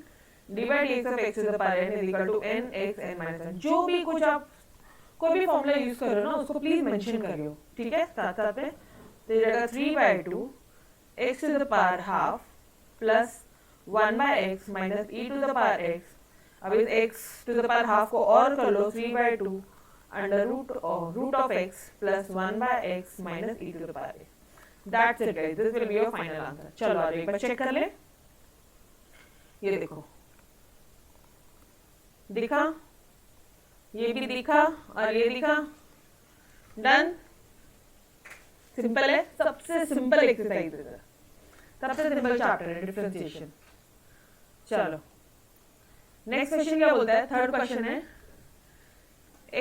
d by D x of x to the power n is equal to n x n minus 1। जो भी कुछ आप कोई भी फॉर्मूला यूज कर रहे हो ना उसको प्लीज मेंशन करियो, ठीक है, साथ साथ में। तो ये रहेगा 3/2 x to the power half plus 1/x minus e to the power x। अब इस x to the power half को और कर लो, 3/2 under root of x plus 1/x minus e to the power x। That's it guys, this will be your final answer। चलो आज एक बार चेक कर ले, ये देखो दिखा, ये भी दिखा और ये दिखा, डन। सिंपल है, सबसे सिंपल एक्सरसाइज है, सबसे सिंपल चैप्टर है डिफरेंशिएशन। चलो नेक्स्ट क्वेश्चन क्या बोलता है, थर्ड क्वेश्चन है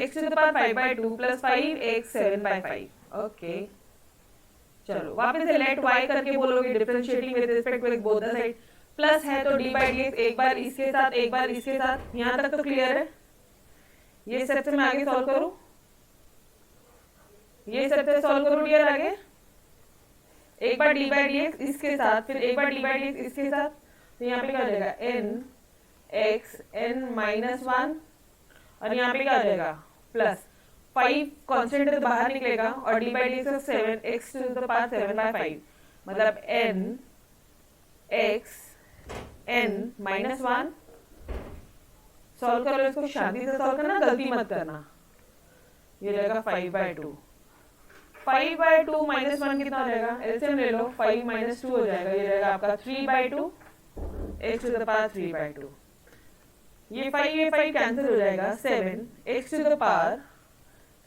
x to the power 5/2 plus 5x 7/5। Okay, चलो वापस से लेट y करके बोलोगे, differentiating with respect to both the side, plus है तो d बाई डी एक्स, एक बार इसके साथ एक बार इसके साथ, यहाँ तक तो क्लियर है। ये स्टेप से मैं आगे सॉल्व करूं, ये स्टेप से सॉल्व करूं डियर आगे, एक बार d बाई डी एक्स इसके साथ, फिर एक बार d बाई डी एक्स इसके साथ, तो यहाँ पे क्या हो जाएगा n x n माइनस 1 और यहाँ पे क्या हो जाएगा प्लस 5 कांस्टेंट तो बाहर निकलेगा और d by D x 7 x to the power 7/5, मतलब n x n minus 1। Solve कर लो इसको, शांति से सॉल्व करना, गलती मत करना। ये रहेगा 5/2, 5/2 माइनस 1 कितना हो जाएगा, एलसीएम ले लो, 5 माइनस 2 हो जाएगा, ये रहेगा आपका 3/2 x टू द पावर 3/2। ये 5 कैंसिल हो जाएगा, 7 x to the power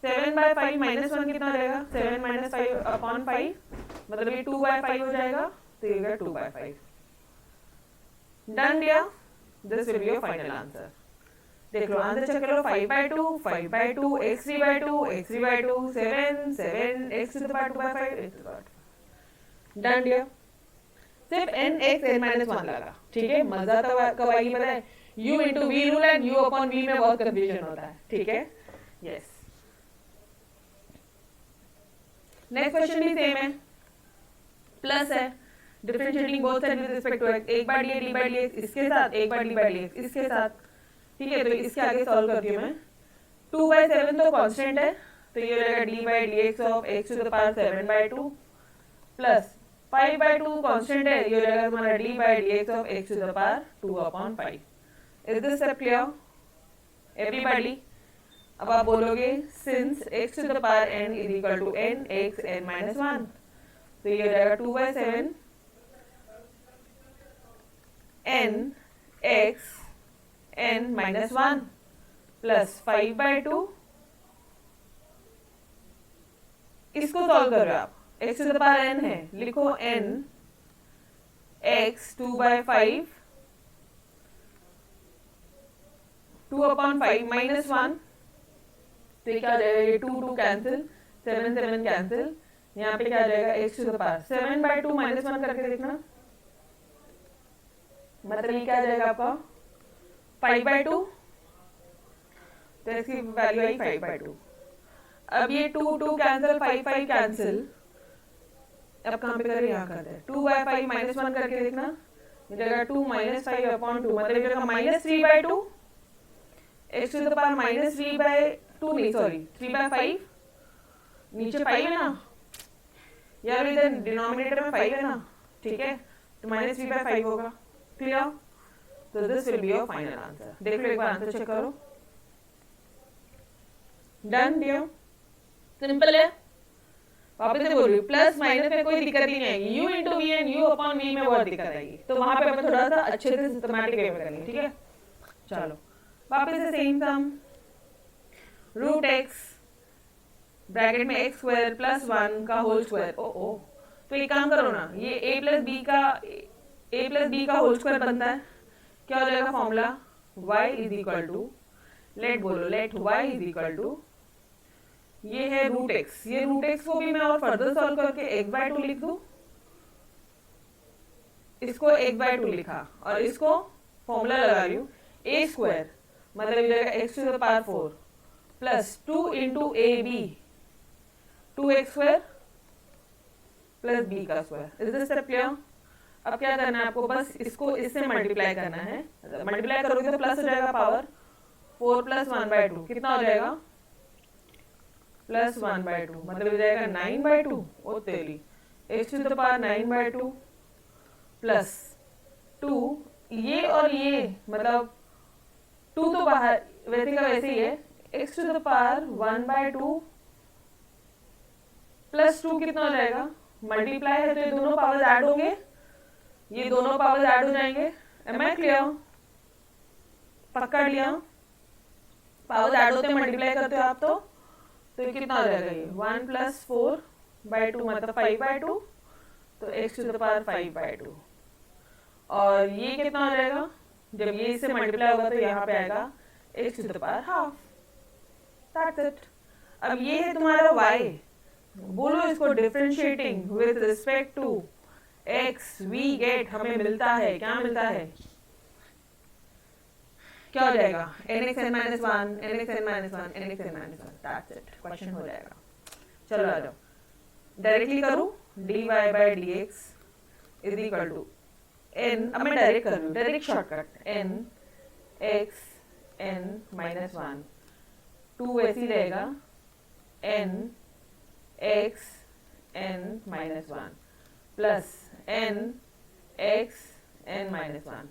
7/5 minus 1 कितना हो जाएगा 7 माइनस 5 अपॉन 5, मतलब ये 2/5 हो जाएगा, तो ये होगा 2/5। Done dear, this will be your final answer. देख लो आंसर चेक करो, 5/2 5/2 x 3/2 x 3/2 7 x to the power 2/5 x to the power. Done dear, सिर्फ n x n माइनस 1 लगा, ठीक है। मजा तो कब आएगी पता है, u into v rule and u upon v में बहुत कंफ्यूजन होता है, ठीक है। यस, नेक्स्ट क्वेश्चन भी सेम है, प्लस है, differentiating both side with respect to x, एक बार d बाई डी एक्स इसके साथ, एक बार d बाई डी एक्स इसके साथ, ठीक है। तो इसके आगे सॉल्व करती हूँ मैं, 2/7 तो कांस्टेंट है, तो ये रहेगा d by D x of x to the power 7/2 plus 5/2 constant है, ये रहेगा तुम्हारा d by D x of x to the power 2/5। Is this step clear everybody? अब आप बोलोगे since x to the power n is equal to n x n minus 1, तो ये हो जाएगा 2/7 n x n minus 1 plus 5/2, इसको solve करो आप, x to the power n है, लिखो n x 2/5 2/5 माइनस 1, तो ये क्या हो जाएगा, ये 2 कैंसिल, 7 कैंसिल, यहाँ पे क्या आ जाएगा x to the power 7/2 minus 1 करके देखना, मतलब ये क्या आ जाएगा आपका 5/2, तो इसकी वैल्यू आई 5/2। अब ये 2 कैंसिल, 5 कैंसिल, अब कहाँ पे करें, यहाँ करते हैं। 2/5 -1 करके देखना, मिलेगा 2 - 5/2, मतलब मिलेगा -3/2, x टू द पावर -3/2 नहीं सॉरी 3/5, नीचे 5 है ना यार, इधर डिनोमिनेटर में 5 है ना, ठीक है, तो -3/5 होगा। क्लियर? तो this will be your final answer. देख लो एक बार आंसर चेक करो। डन डियर, सिंपल है। वापस से बोल रही हूँ, प्लस माइनस में कोई दिक्कत ही नहीं आएगी। u into v and u upon v में बहुत दिक्कत आएगी, तो वहां पे अपन थोड़ा सा अच्छे से सिस्टमैटिक वे में करेंगे, ठीक है। चलो वापस से सेम सम, रूट एक्स ब्रैकेट में एक्स स्क्वायर प्लस 1 का होल स्क्वायर। ओ तो एक काम करो ना, ये a प्लस बी का होल स्क्वायर बनता है, क्या हो जाएगा formula, y is equal to, let y is equal to, ये है रूट एक्स, ये रूट एक्स को भी मैं और फर्दर सॉल्व करके x/2 लिख दूं, इसको x/2 लिखा और इसको फॉर्मूला लगा रही हूँ a स्क्वायर, मतलब हो जाएगा x to the power 4 plus 2 into a b, 2x square plus b का square. Is this step clear? अब क्या करना है आपको, बस इसको इससे मल्टीप्लाई करना है। मल्टीप्लाई करोगे तो प्लस हो जाएगा पावर 4 प्लस 1/2, कितना हो जाएगा, प्लस 1/2, मतलब हो जाएगा 9/2। ओ तेरी, x to the power 9/2 plus 2, ये और ये मतलब 2 तो बाहर वैसे का वैसे ही है, x to the power 1/2 plus 2 कितना हो जाएगा, मल्टीप्लाई है तो ये दोनों पावर्स ऐड होंगे, ये दोनों पावर्स ऐड हो जाएंगे। Am I clear? पकड़ लिया? पावर्स ऐड होते हैं, मल्टीप्लाई करते हो आप तो ये कितना हो जाएगा, ये 1 प्लस 4/2 मतलब 5/2, तो x टू द पावर 5/2, और ये कितना हो जाएगा, जब ये इससे मल्टीप्लाई होगा तो यहाँ पे आएगा x to the power half. That's it. अब ये है तुम्हारा y, बोलो इसको differentiating with respect to x, we get, हमें मिलता है, क्या मिलता है, क्या हो जाएगा, nxn - 1, nxn - 1, nxn - 1, that's it, question हो जाएगा। चलो आ जाओ, डायरेक्टली करूं, dy/dx is equal to n, अब मैं डायरेक्ट कर रही हूँ, direct shortcut, n x n - 1, 2 वैसे ही रहेगा, n x n - 1 plus n x n - 1।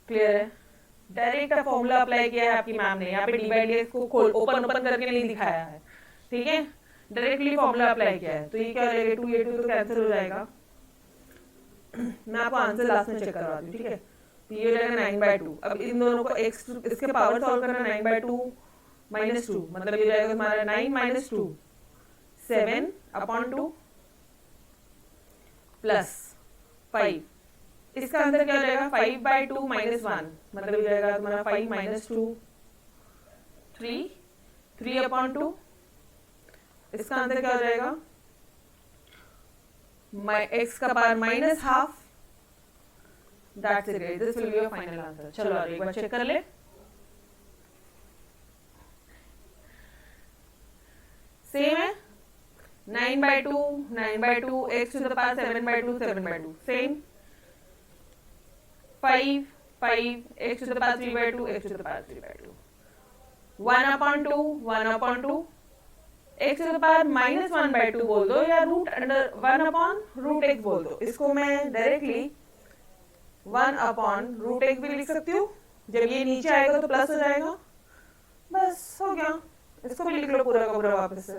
Clear है? डायरेक्ट फॉर्मूला अप्लाई किया है आपकी मैम ने, यहाँ पे dy/dx को खोल ओपन करके नहीं दिखाया है, ठीक है, डायरेक्टली फॉर्मूला अप्लाई किया है। तो ये क्या हो जाएगा, 2 ये 2 तो कैंसिल हो जाएगा। मैं आपको आंसर लास्ट में चेक करवा दूँ, ठीक है। तो ये हो जाएगा 9/2। अब इन दोनों को x इसके पावर सॉल्व करना, 9/2 - 2, मतलब ये हो जाएगा हमारा 9 - 2 7/2 प्लस 5, इसका आंसर क्या हो जाएगा, 5/2 - 1, मतलब हो जाएगा तुम्हारा 5 - 2 3/2, इसका आंसर क्या हो जाएगा, x का power -½ that's it, this will be your final answer. चलो एक बार चेक कर ले, सेम है, 9/2 x to the power 7/2 same, 5 x to the power 3/2 x to the power 3/2, 1/2 x to the power -1/2 बोल दो या √1/√x बोल दो। इसको मैं डायरेक्टली 1/√x भी लिख सकती हूँ, जब ये नीचे आएगा तो प्लस हो जाएगा, बस हो गया। इसको भी लिख लो पूरा का पूरा वापस से।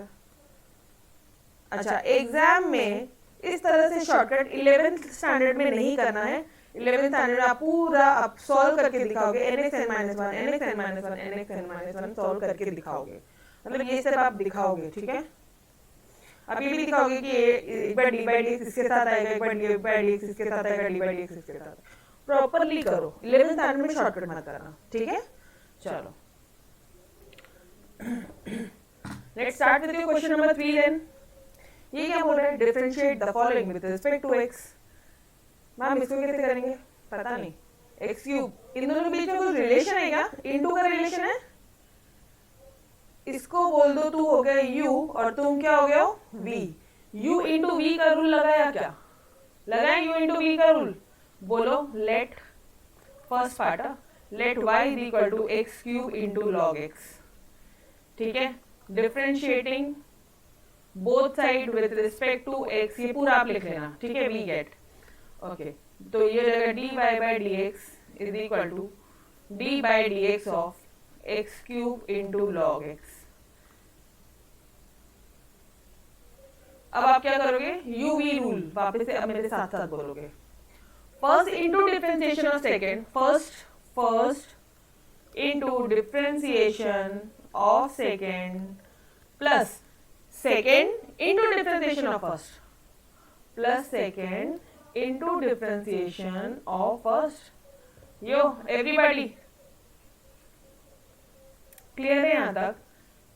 अच्छा, एग्जाम में इस तरह से शॉर्टकट 11th स्टैंडर्ड में नहीं करना है। 11th स्टैंडर्ड में आप पूरा आप सॉल्व करके दिखाओगे, nxn - 1 nxn - 1 nxn - 1 सॉल्व करके दिखाओगे, मतलब ये सब आप दिखाओगे, ठीक है। आप ये भी दिखाओगे कि एक बार dy/dx इसके साथ आएगा, एक बार dy/dx इसके साथ आएगा, dy/dx इसके साथ। प्रॉपर्ली करो, 11th स्टैंडर्ड में शॉर्टकट मत करना, ठीक है। चलो let's start with your question number 3 then. ये क्या बोल रहा है, differentiate the following with respect to x। Ma'am इसको कैसे करेंगे, पता नहीं, एक्स क्यूब। इन दोनों के बीच में कुछ रिलेशन है क्या? इनटू का रिलेशन है। इसको बोल दो तू हो गया यू और तुम क्या हो गए हो वी। यू इंटू वी का रूल लगाया क्या? लगाया यू इंटू वी का रूल। बोलो let first part let y is equal to x cube into log x. ठीक है, differentiating both side with respect to x, ये पूरा आप लिख लेना। ठीक है, वी गेट ओके। तो ये जगह d y by D x is equal to d by D x of x cube into log x. अब आप क्या करोगे? यू वी रूल वापस से अब मेरे साथ साथ बोलोगे। First into differentiation of second, first into differentiation of second plus second into differentiation of first plus second into differentiation of first. Yo everybody clear है यहाँ तक?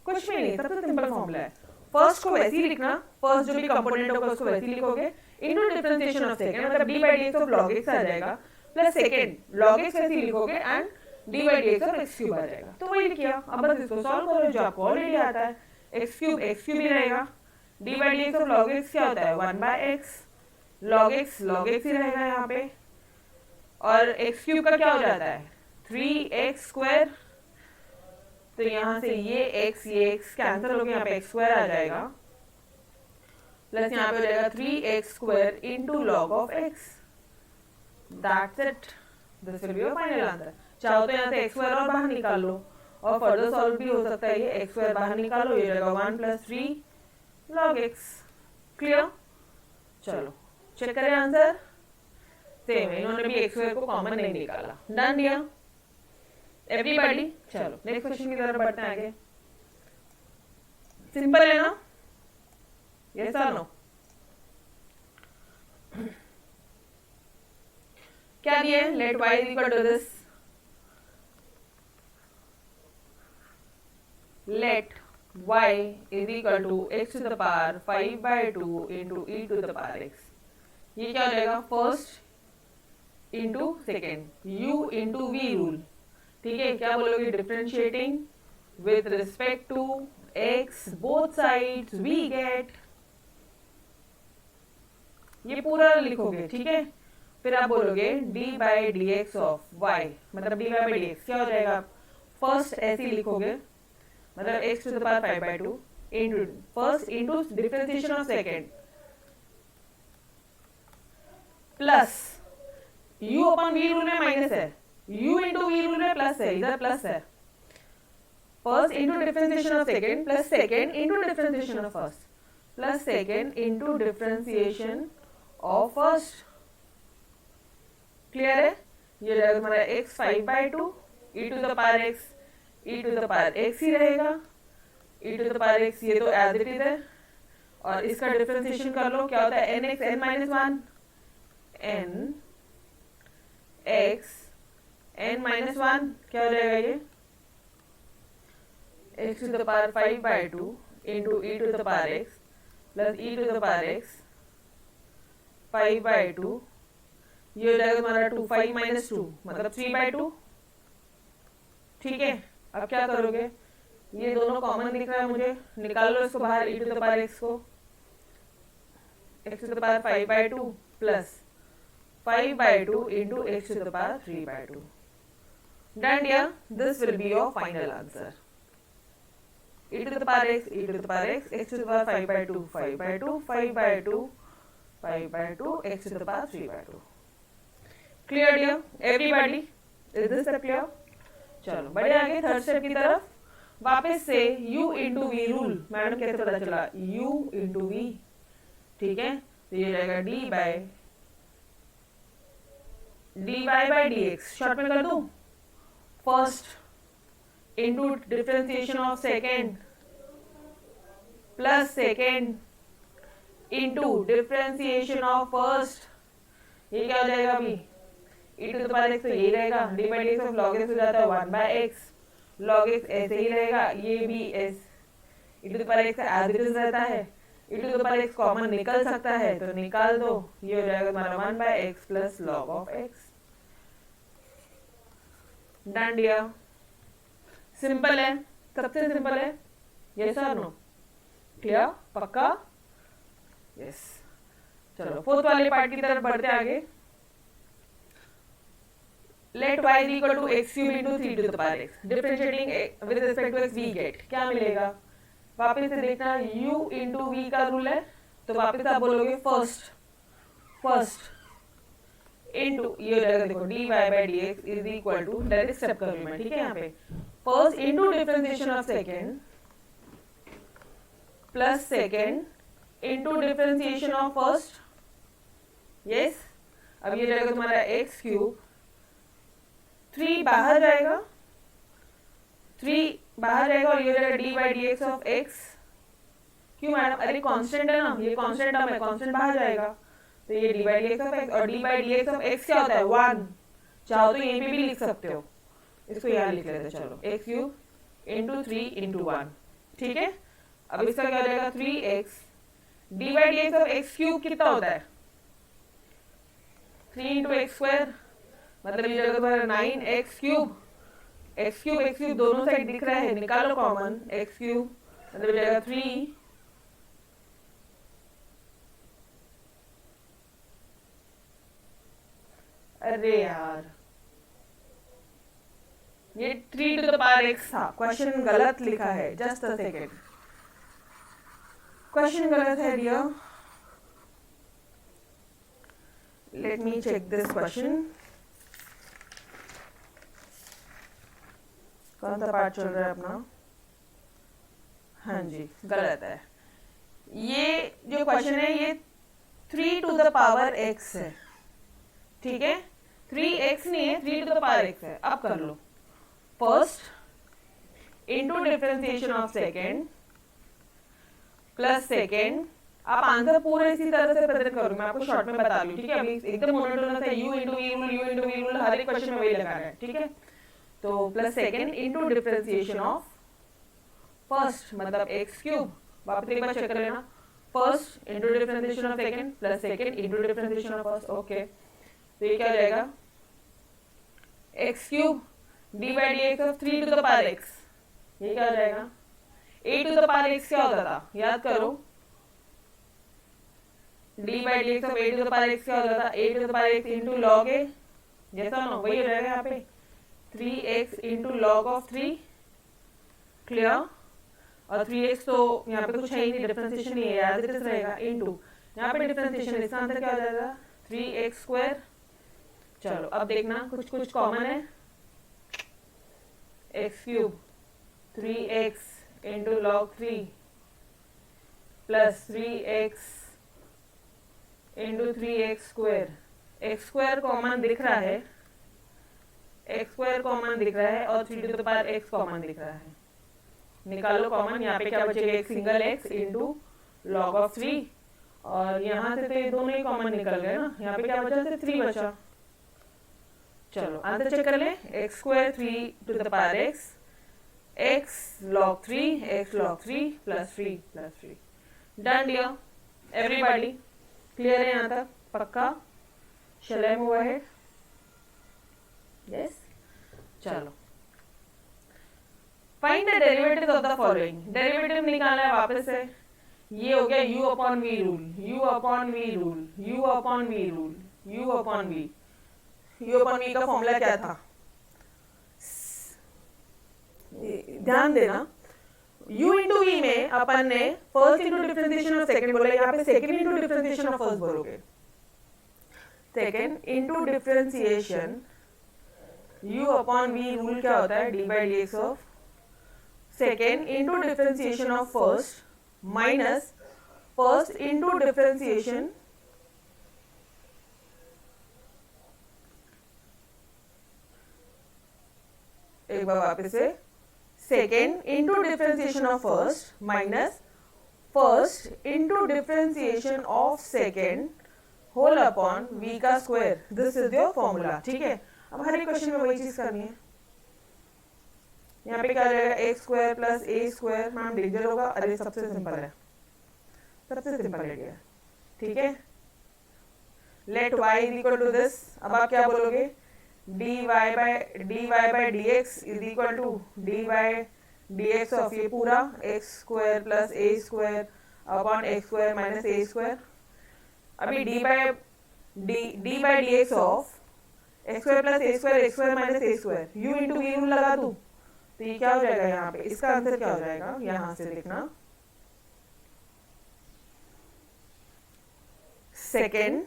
कुछ भी नहीं, सबसे सिंपल फॉर्मूला है। फर्स्ट को वैसे ही लिखना, फर्स्ट जो भी कंपोनेंट होगा उसको वैसे ही लिखोगे, इनटू डिफरेंशिएशन ऑफ सेकंड मतलब D by D x of log X आ जाएगा, प्लस सेकंड लॉग एक्स वैसे ही लिखोगे and D by D x of x cube आ जाएगा। तो वही किया। अब बस इसको सॉल्व करो जो आपको ऑलरेडी आता है। एक्स क्यूब ही रहेगा, d by D x of log x क्या होता है 1 बाय एक्स, लॉग एक्स ही रहेगा यहाँ पे, और एक्स क्यूब का क्या हो जाता है 3x स्क्वायर। तो यहाँ से ये x कैंसिल हो गया, यहाँ पे x स्क्वायर आ जाएगा, प्लस यहाँ पे हो जाएगा 3x square into log of x। That's it, this will be your final answer. चाहो तो यहाँ से x स्क्वायर और बाहर निकाल लो, और फर्दर सॉल्व भी हो सकता है। ये x स्क्वायर बाहर निकालो, ये जाएगा 1 + 3 log x। क्लियर? चलो चेक करें आंसर। सेम, इन्होंने भी x स्क्वायर को कॉमन नहीं निकाला। डन दिया एवरीबॉडी। चलो नेक्स्ट क्वेश्चन की तरफ बढ़ते हैं आगे। सिंपल है ना? यस और नो? क्या दिया है? Let y is equal to this, let y is equal to x to the power 5/2 into e to the power x। ये क्या हो जाएगा? First into second, u into v rule. ठीक है, क्या बोलोगे? Differentiating with respect to x both sides we get, ये पूरा लिखोगे। ठीक है, फिर आप बोलोगे d by D x of y मतलब d बाई डी एक्स क्या हो जाएगा? फर्स्ट ऐसे ही लिखोगे मतलब x to the power 5/2 into first into differentiation of second plus u upon v rule में माइनस है, u इंटू वी रूल में प्लस है, इधर प्लस है। First into differentiation of second plus second into differentiation of first plus second into differentiation of first. Clear है? ये जाएगा हमारा x 5/2 e to the power x ही रहेगा, e to the power x ये तो एज इट इज है, और इसका डिफरेंशिएशन कर लो क्या होता है nx n-1 n x n-1 क्या हो जाएगा? ये x to the power 5/2 into e to the power x plus e to the power x 5/2, ये हो जाएगा हमारा 2 5 - 2 मतलब 3/2। ठीक है, अब क्या करोगे? ये दोनों कॉमन दिख रहा है मुझे, निकाल लो इसको बाहर, e to the power x को, x to the power 5/2 plus 5/2 into x to the power 3/2। Done dear, this will be your final answer. E to the power x, e to the power x, x to the power 5/2, 5/2, 5/2, 5/2, x to the power 3/2. Clear dear? Everybody? Is this step clear? चलो बढ़े आगे third step की तरफ। वापस से u into we rule, madam कैसे पता चला? u into v. ठीक है, तो ये जाएगा d by D x, short में कर दूं, first into differentiation of second plus second into differentiation of first. ये क्या हो जाएगा अभी? e to the power x तो यही रहेगा, d by D x of log x हो जाता है 1 बाय x, log x ऐसे ही रहेगा, ये भी s e to the power x as it is रहता है, e to the power x common निकल सकता है तो निकाल दो, ये हो जाएगा हमारा 1 by x plus log of x। Done dear, simple है, सबसे सिंपल है, यस और नो, क्लियर, पक्का, यस। चलो फोर्थ वाले पार्ट की तरफ बढ़ते आगे। Let y is equal to x cube into 3 to the power x, differentiating with respect to x we get, क्या मिलेगा, वापस से देखना u into v का रूल है, तो वापस आप बोलोगे फर्स्ट इनटू, ये हो जाएगा देखो dy by dx is equal to, direct step कर लूं मैं, ठीक है, यहाँ पे first into differentiation of second plus second into differentiation of first, yes. अब ये जाएगा तुम्हारा x क्यूब, 3 बाहर जाएगा, 3 बाहर जाएगा और ये हो जाएगा D by D x of x, क्यों मैडम, अरे कांस्टेंट है ना, ये कांस्टेंट टर्म है, कांस्टेंट बाहर जाएगा, तो ये D by D x of X, और D by D x of X क्या होता है 1, चाहो तो यहीं पे भी लिख सकते हो, इसको यहाँ लिख लेते हैं, चलो एक्स क्यूब इंटू 3 इंटू 1, ठीक है। अब इसका क्या हो जाएगा 3x, D by D x of x cube कितना होता है 3 इंटू एक्स स्क्वायर, मतलब ये जगह तुम्हारा 9x क्यूब, x क्यूब दोनों साइड दिख रहा है, निकालो कॉमन, x क्यूब मतलब ये जाएगा 3, अरे यार ये 3 टू द पावर x था, क्वेश्चन गलत लिखा है, जस्ट अ सेकेंड, क्वेश्चन गलत है dear, let me check this question, कौन सा पार्ट चल रहा है अपना, हाँ जी गलत है, ये जो क्वेश्चन है ये 3 टू द पावर x है, ठीक है, 3x नहीं है, 3 टू द पावर x है। अब कर लो first into differentiation of second plus second, आप आंसर पूरे इसी तरह से प्रेजेंट करोगे, मैं आपको शॉर्ट में बता दूं, ठीक है, अभी एकदम मोनोटोनस है, u इंटू वी रूल हर एक क्वेश्चन में वही लगाना है, ठीक है, तो plus second into differentiation of first मतलब एक्स क्यूब, वापस एक बार चेक कर लेना, first into differentiation of second plus second into differentiation of first, okay, तो ये क्या हो जाएगा x cube d by D x of 3 to the power x, ये क्या हो जाएगा a to the power x क्या होता था, याद करो, d by D x of a to the power x क्या होता था, a to the power x into log a, जैसा ना वही हो जाएगा यहाँ पे 3x into log of 3, clear, और 3x तो यहाँ पे कुछ है ही नहीं, डिफरेंशिएशन ही है, याद इट रहेगा, इंटू यहाँ पे डिफरेंशिएशन, इसका आंसर क्या हो जाएगा 3x स्क्वायर। चलो अब देखना कुछ कुछ कॉमन है, x cube 3x into log 3 plus 3x into 3x square, x square common दिख रहा है, x स्क्वायर कॉमन दिख रहा है और 3 to the power x common दिख रहा है, निकालो कॉमन, यहाँ पे क्या बचेगा एक single x into log of 3, और यहाँ से तो ये दोनों ही कॉमन निकल गए ना, यहाँ पे क्या बचा सिर्फ 3 बचा, चलो आंसर चेक कर ले, x square 3 to the power x log 3 x log 3 plus 3 done dear, everybody clear है यहाँ तक, पक्का, shall I move ahead, yes, चलो find the derivative of the following, derivative निकालना है वापस से, ये हो गया u upon v rule, u upon v rule, u upon v rule, u upon v, u upon v का फॉर्मूला क्या था, ध्यान देना, u इंटू v में अपन ने first into differentiation of second बोला, यहाँ पे second into differentiation of first बोलोगे, second into differentiation u upon v rule क्या होता है d by D x of second into differentiation of first minus first into differentiation एक बार वापस से, second into differentiation of first minus first into differentiation of second whole upon v का square, this is your formula, ठीक है। अब हर एक question में वही चीज करनी है, यहाँ पे क्या आ जाएगा x square plus A square, ma'am danger होगा, अरे सबसे सिंपल है, सबसे सिंपल है, ठीक है, let y is equal to this, अब आप क्या बोलोगे dy by dx is equal to dy dx of ये पूरा X square plus A square upon X square minus A square. अभी D by D x of X square plus A square minus A square U into we rule लगा दूं तो ये क्या हो जाएगा यहाँ पे, इसका आंसर क्या हो जाएगा यहाँ से देखना, सेकेंड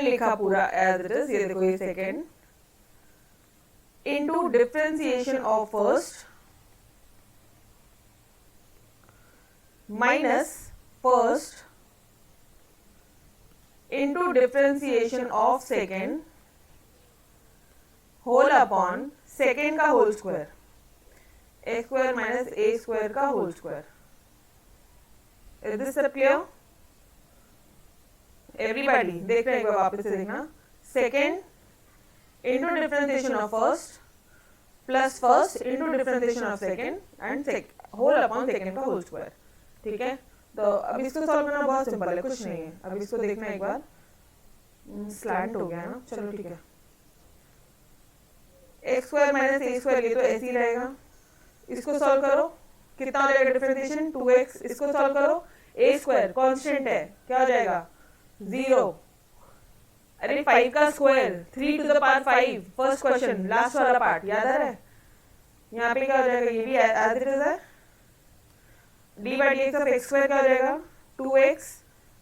लिखा पूरा एज इट इज, ये देखो ये second into differentiation of first minus first into differentiation of second whole upon second का whole square a square minus A square का whole square. Is this clear everybody? देख रहे हैं वापस से देखना, second into differentiation of first plus first into differentiation of second and whole upon second का whole square. ठीक है, तो अब इसको सॉल्व करना बहुत सिंपल है, कुछ नहीं है। अब इसको देखना एक बार, स्लैंट हो गया है ना, चलो ठीक है। एक्स स्क्वायर माइनस ए स्क्वायर ये तो ऐसे ही रहेगा, इसको सॉल्व करो, कितना हो जाएगा डिफरेंशिएशन 2x, इसको सॉल्व करो, ए स्क्वायर कांस्टेंट है, क्या हो जाएगा 0। अरे 5 का square 3 to the power 5, first question last वाला पार्ट याद आ रहा है, यहाँ पे क्या हो जाएगा, ये भी एज इट इज है, d by D x of X square क्या हो जाएगा 2x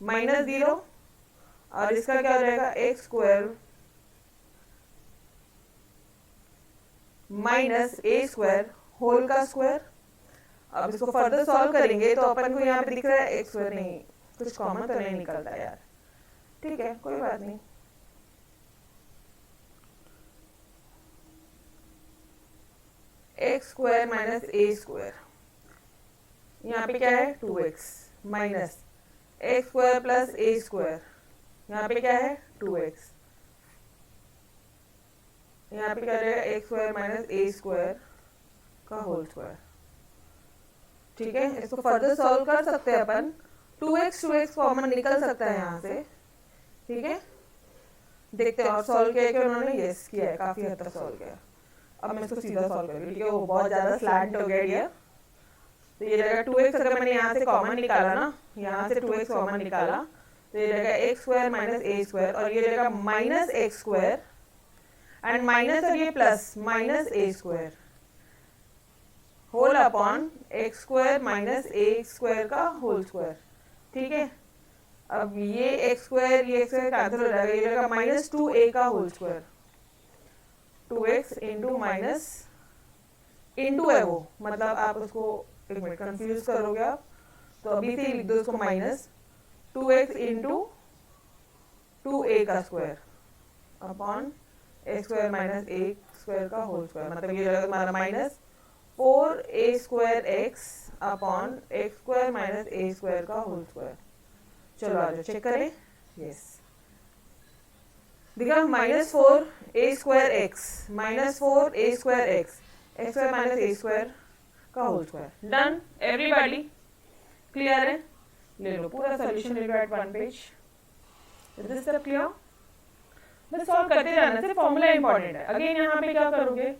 माइनस 0 और इसका क्या हो जाएगा एक्स स्क्वायर माइनस ए स्क्वायर होल का स्क्वायर। अब इसको फर्दर सॉल्व करेंगे तो अपन को यहाँ पे दिख रहा है एक्स स्क्वायर, नहीं कुछ कॉमन तो नहीं निकलता यार, ठीक है कोई बात नहीं। एक्स स्क्वायर माइनस ए स्क्वायर, यहाँ पे क्या है 2x minus X square plus A square, यहाँ पे क्या है 2x, यहाँ पे क्या रहेगा एक्स स्क्वायर माइनस ए स्क्वायर का होल स्क्वायर। ठीक है, इसको फर्दर सॉल्व कर सकते हैं अपन, 2x कॉमन निकल सकता है यहाँ से। ठीक है, देखते हैं और सॉल्व किया कि उन्होंने, यस किया है, काफी हद तक सॉल्व किया। अब मैं इसको सीधा सॉल्व करूँगी, ठीक है, वो बहुत ज्यादा स्लैंट हो गया ये, तो ये रहेगा 2x, अगर मैंने यहाँ से कॉमन निकाला ना, यहाँ से 2x कॉमन निकाला तो ये रहेगा एक्स स्क्वायर माइनस ए स्क्वायर और ये रहेगा minus X square and minus और ये प्लस माइनस ए square whole upon X square minus ए स्क्वायर का होल स्क्वायर। ठीक है, अब ये एक्स स्क्वायर ये एक्स स्क्वायर कैंसिल हो जाएगा, ये रहेगा माइनस 2a का whole square, 2x into minus into है वो, मतलब आप उसको एक मिनट कंफ्यूज करोगे आप, तो अभी से ही लिख दो उसको माइनस 2x इंटू 2a का square upon X square minus ए स्क्वायर का होल स्क्वायर, मतलब ये रहेगा हमारा minus 4a square X upon X square minus ए स्क्वायर का होल स्क्वायर। चलो आ जाओ चेक करें, यस दिखा minus 4a square X minus 4a square X X square minus ए स्क्वायर का whole square. Done everybody, clear है? ले लो पूरा सॉल्यूशन, ले लो at one page. Is this सब क्लियर? बस सॉल्व करते जाना, सिर्फ फॉर्मूला इंपॉर्टेंट है। अगेन यहाँ पे क्या करोगे,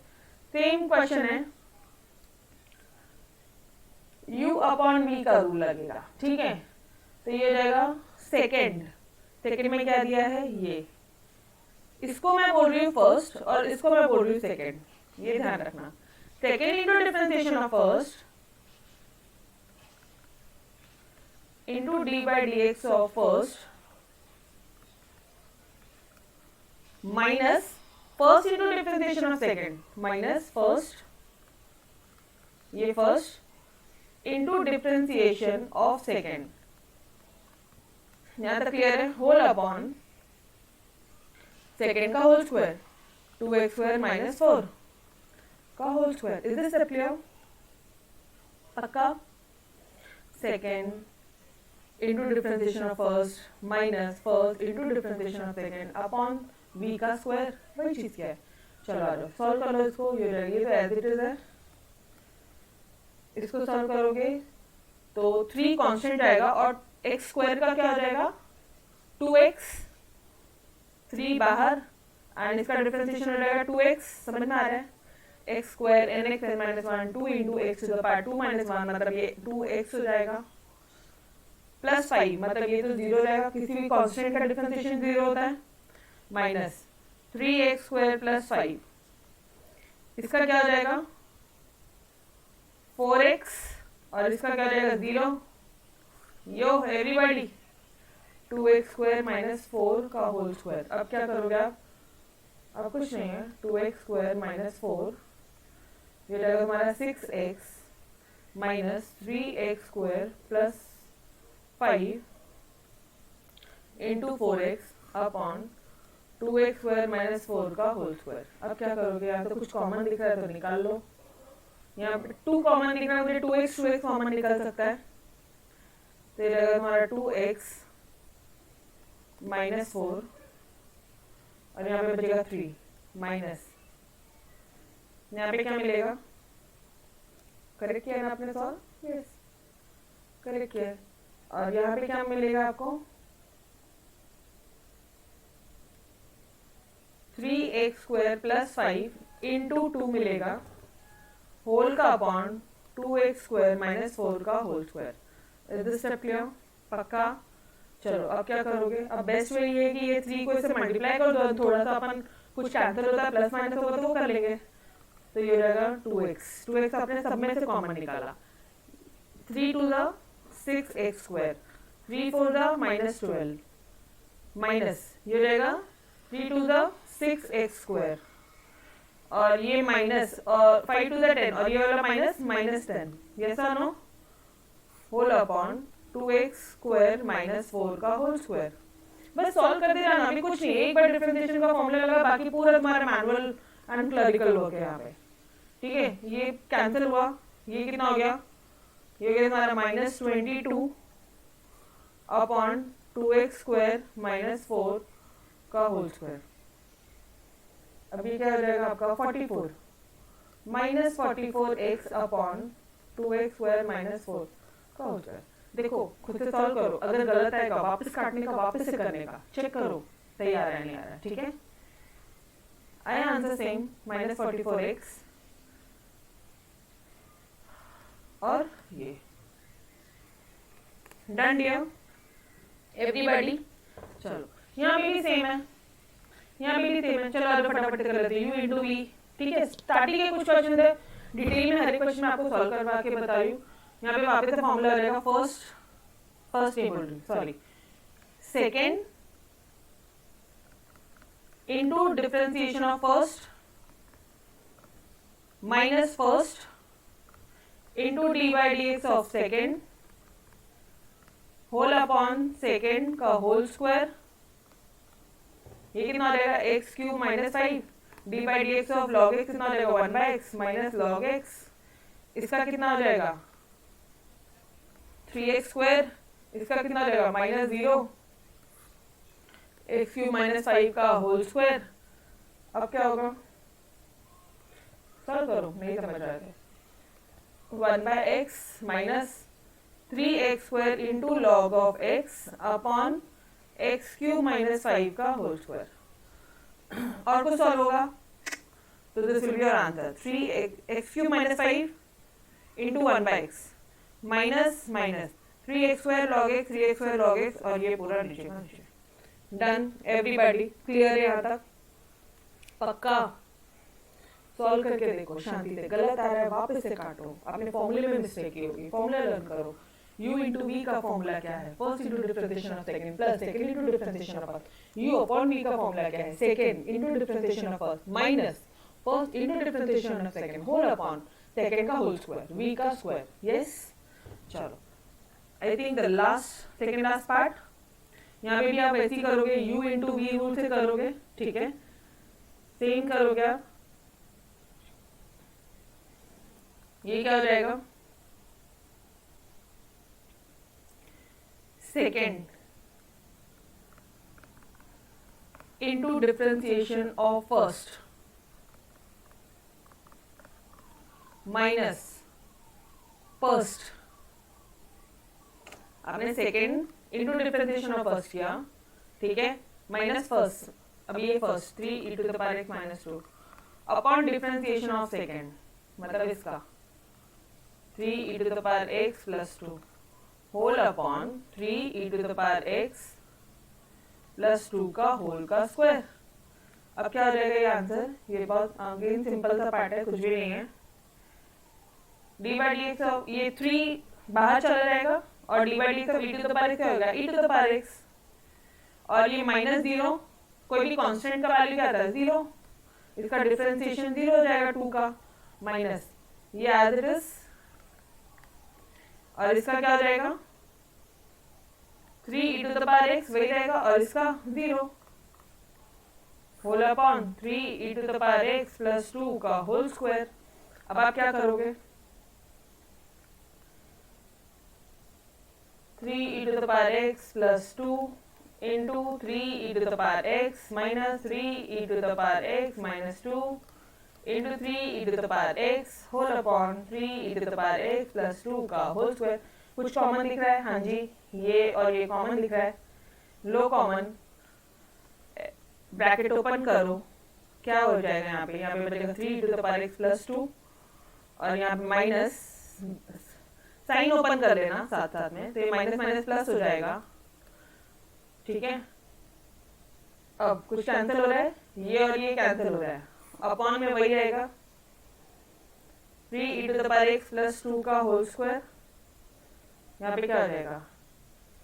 सेम क्वेश्चन है, u अपॉन v का रूल लगेगा। ठीक है, तो ये जाएगा सेकेंड में क्या दिया है, ये इसको मैं बोल रही हूँ फर्स्ट और इसको मैं बोल रही हूँ सेकेंड, ये ध्यान रखना। Second into differentiation of first into D by D x of first minus first into differentiation of second minus first, ये first into differentiation of second, यहाँ तक क्लियर है, होल अपॉन सेकेंड का whole square 2x square minus 4 का whole square. Is this clear? पक्का? Second into differentiation of first minus first into differentiation of second upon v का square, वही चीज क्या है। चलो आ जाओ सॉल्व कर लो इसको, ये रहेगी तो एज इट इज है, इसको सॉल्व करोगे तो 3 कांस्टेंट आएगा और एक्स स्क्वायर का क्या हो जाएगा 2x, 3 बाहर एंड इसका डिफरेंशिएशन हो जाएगा 2x, समझ में आ रहा है, x square n x n minus one 2 into x to the power 2 minus one, मतलब ये 2x हो जाएगा, प्लस 5, मतलब ये तो जीरो हो जाएगा, किसी भी कांस्टेंट का डिफरेंशिएशन जीरो होता है, माइनस 3x स्क्वायर प्लस 5, इसका क्या हो जाएगा 4x, और इसका क्या हो जाएगा 0, यो एवरीबॉडी 2x स्क्वायर माइनस 4 का होल स्क्वायर। अब क्या करोगे आप, अब कुछ नहीं है, 2x स्क्वायर माइनस 4, ये जाएगा हमारा 6x minus 3x square plus 5 into 4x upon 2x square minus 4 का होल स्क्वायर। अब क्या करोगे, यहाँ तो कुछ कॉमन दिख रहा है तो निकाल लो, यहाँ पे 2 कॉमन दिख रहा है, मुझे 2x कॉमन निकल सकता है, तो ये जाएगा हमारा 2x माइनस 4, और यहाँ पे बचेगा 3 माइनस, यहाँ पे क्या मिलेगा, करेक्ट किया है ना आपने सॉल्व, यस करेक्ट किया है, और यहाँ पे क्या मिलेगा आपको 3x स्क्वायर प्लस 5 इंटू 2 मिलेगा, होल का अपॉन 2x स्क्वायर माइनस 4 का whole square. Is this step clear, पक्का। चलो अब क्या करोगे, अब बेस्ट वे ये है कि ये 3 को इससे मल्टीप्लाई कर दो, थोड़ा सा अपन कुछ कैंसिल होता है, प्लस माइनस होगा तो वो कर लेंगे, तो ये हो जाएगा 2x अपने सब में से कॉमन निकाला, 3 to the 6x square, 3 4 the minus 12, minus ये हो जाएगा 3 टू द 6x स्क्वायर, और ये माइनस, और 5 टू द 10, और ये वाला माइनस माइनस 10, यस और no, whole upon 2x square minus 4 का होल स्क्वायर। बस सॉल्व करते जाना, अभी कुछ नहीं, एक बार डिफरेंशिएशन का फॉर्मूला लगा, बाकी पूरा तुम्हारा मैनुअल एंड क्लरिकल वर्क है यहाँ पे, ठीक है। ये कैंसिल हुआ, ये कितना हो गया, ये गया हमारा minus 22 upon 2x square minus 4 का होल स्क्वायर। अभी क्या हो जाएगा आपका 44 minus 44x upon 2x square minus 4 का होल स्क्वायर। देखो खुद से सॉल्व करो, अगर गलत आएगा वापस काटने का, वापस से करने का, चेक करो सही आ रहा है नहीं आ रहा है, ठीक है। आया आंसर सेम, माइनस 44x, और ये डन डियर एवरीबॉडी। चलो यहाँ पे भी सेम है, यहाँ पे भी सेम है, चलो अब फटाफट कर लेते हैं, u इंटू वी, ठीक है। स्टार्टिंग के कुछ क्वेश्चन है, डिटेल में हर एक क्वेश्चन में आपको सॉल्व करवा के बता रही हूँ। यहाँ पे वापस से फॉर्मूला रहेगा, फर्स्ट नहीं बोल रही, sorry, second into differentiation of first minus first into D by D x of second whole upon second का होल स्क्वायर। ये कितना हो जाएगा x cube minus 5 d by D x of log x कितना हो जाएगा 1 by x minus log x, इसका कितना हो जाएगा 3x स्क्वायर, इसका कितना हो जाएगा माइनस 0 एक्स क्यूब माइनस 5 का होल स्क्वायर। अब क्या होगा, सॉल्व करो, नहीं समझ रहा है, 1 by x minus 3x square into log of x upon x cube minus 5 का होल स्क्वायर। और कुछ सॉल्व होगा तो this will be your answer, 3x cube minus 5 into 1 by x minus minus 3x square log x 3x square log x, और ये पूरा नीचे का नीचे। डन एवरीबॉडी, क्लियर है यहाँ तक, पक्का। सॉल्व करके देखो शांति से, गलत आ रहा है वापस से काटो, आपने फॉर्मूले में मिस्टेक की होगी, फॉर्मूला लर्न करो। u इंटू वी का फॉर्मूला क्या है, first into differentiation of second plus second into differentiation of first, u upon v का फॉर्मूला क्या है, second into differentiation of first minus first into differentiation of second whole upon second का whole square, v का square, yes. चलो I think the last second last part, यहाँ पे भी आप वैसे ही करोगे, u इंटू वी रूल से करोगे, ठीक है, सेम करोगे आप। ये क्या हो जाएगा, second into differentiation of first minus first, आपने second into differentiation of first किया, ठीक है, माइनस फर्स्ट अब ये first 3 e to the power x minus 2 upon differentiation of second, मतलब इसका 3 e to the power x plus 2 whole upon 3 e to the power x plus 2 का whole का square. अब क्या हो जाएगा ये आंसर? ये बहुत अगेन सिंपल सा पार्ट है, कुछ भी नहीं है। डी बाई डी एक्स, ये 3 बाहर चला जाएगा और D by D x of e to the power x क्या होगा? E to the power x, और ये माइनस 0, कोई भी कांस्टेंट का वैल्यू क्या आता है? 0, इसका डिफरेंशिएशन 0 हो जाएगा 2 का, माइनस ये एज इट इज, और इसका क्या हो जाएगा? 3 e to the power x वही रहेगा, और इसका 0 whole upon 3 e to the power x plus 2 का होल स्क्वायर। अब आप क्या करोगे? 3 e to the power x plus 2 into 3 e to the power x minus 3 e to the power x minus 2 into 3 e to the power x whole upon 3 e to the power x plus 2 का whole square. कुछ common दिख रहा है? हाँ जी, ये और ये common दिख रहा है। लो कॉमन, ब्रैकेट ओपन करो, क्या हो जाएगा यहाँ पे? यहाँ पे बचेगा 3 e to the power x plus 2, और यहाँ पे माइनस, साइन ओपन कर लेना साथ साथ में, तो ये माइनस माइनस प्लस हो जाएगा, ठीक है। अब कुछ कैंसिल हो रहा है, ये और ये कैंसिल हो रहा है, अपॉन में वही रहेगा 3 e to the power x plus 2 का होल स्क्वायर। यहाँ पे क्या हो जाएगा?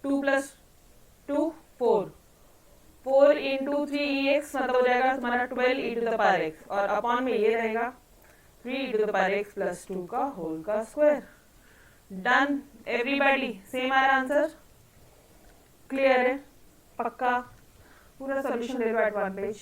2 प्लस 2 4, 4 इंटू 3ex मतलब हो जाएगा तुम्हारा 12 e to the power x, और अपॉन में ये रहेगा 3 e to the power x plus 2 का होल का square. Done everybody, same are answer, clear है? पक्का पूरा सॉल्यूशन ले लो एट वन पेज।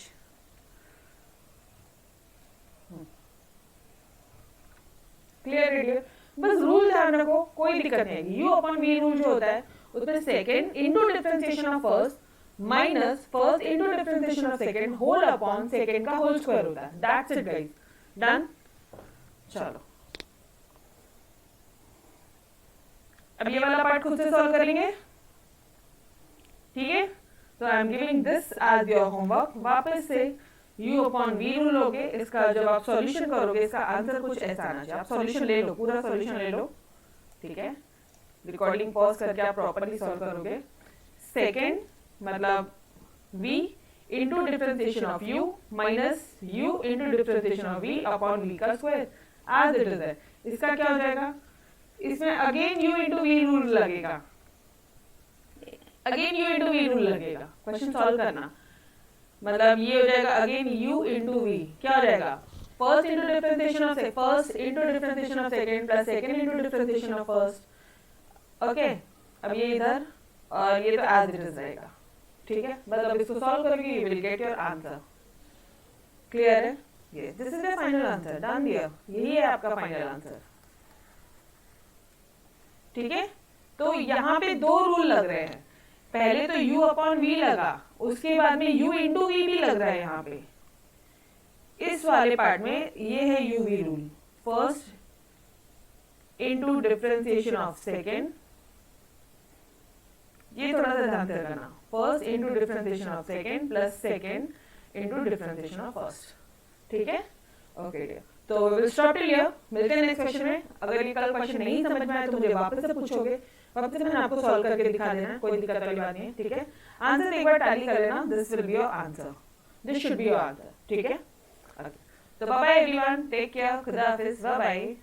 क्लियर है? बस रूल ध्यान रखो, कोई दिक्कत नहीं है। यू अपॉन वी रूल जो होता है उसमें second into differentiation of first minus first into differentiation of second whole upon second का होल स्क्वायर होता है। That's it guys, done. चलो अब ये वाला पार्ट खुद से सॉल्व करेंगे, ठीक है? तो I am giving this as your homework. वापस से u अपॉन वी रूल लोगे, इसका जब आप सॉल्यूशन करोगे इसका आंसर कुछ ऐसा आना चाहिए। आप सॉल्यूशन ले लो, पूरा सॉल्यूशन ले लो, ठीक है? रिकॉर्डिंग पॉज करके आप प्रॉपर्ली सॉल्व करोगे। सेकेंड मतलब v into differentiation of u minus u into differentiation of v upon v का स्क्वायर एज इट इज है। इसका क्या हो जाएगा? इसमें again u into we rule लगेगा, again u into we rule लगेगा। क्वेश्चन सॉल्व करना मतलब ये हो जाएगा अगेन u इंटू वी, क्या हो जाएगा? First into differentiation of first into differentiation of second plus second into differentiation of first. Okay, अब ये इधर और ये तो एज इट इज रहेगा, ठीक है? बस अब इसको सॉल्व करोगे you will get your answer. Clear है? Yes, this is the final answer, done दिया, यही है आपका फाइनल आंसर, ठीक है? तो यहाँ पे दो रूल लग रहे हैं, पहले तो u अपॉन v लगा, उसके बाद में u इंटू v भी लग रहा है यहाँ पे। इस वाले पार्ट में ये है u v rule, first into differentiation of second, ये थोड़ा सा ध्यान से करना, first into differentiation of second plus second into differentiation of first, ठीक है? ओके डियर, तो विल स्टॉप टिल हियर, मिलते हैं नेक्स्ट क्वेश्चन में। अगर ये कल क्वेश्चन नहीं समझ में आया तो मुझे वापस से पूछोगे, वापस से मैंने आपको सॉल्व करके दिखा देना है, कोई दिक्कत वाली बात नहीं है, ठीक है? आंसर एक बार टैली कर लेना, this will be your answer, this should be your answer, ठीक है? तो bye bye everyone, take care, खुदा हाफिज, बाय बाय।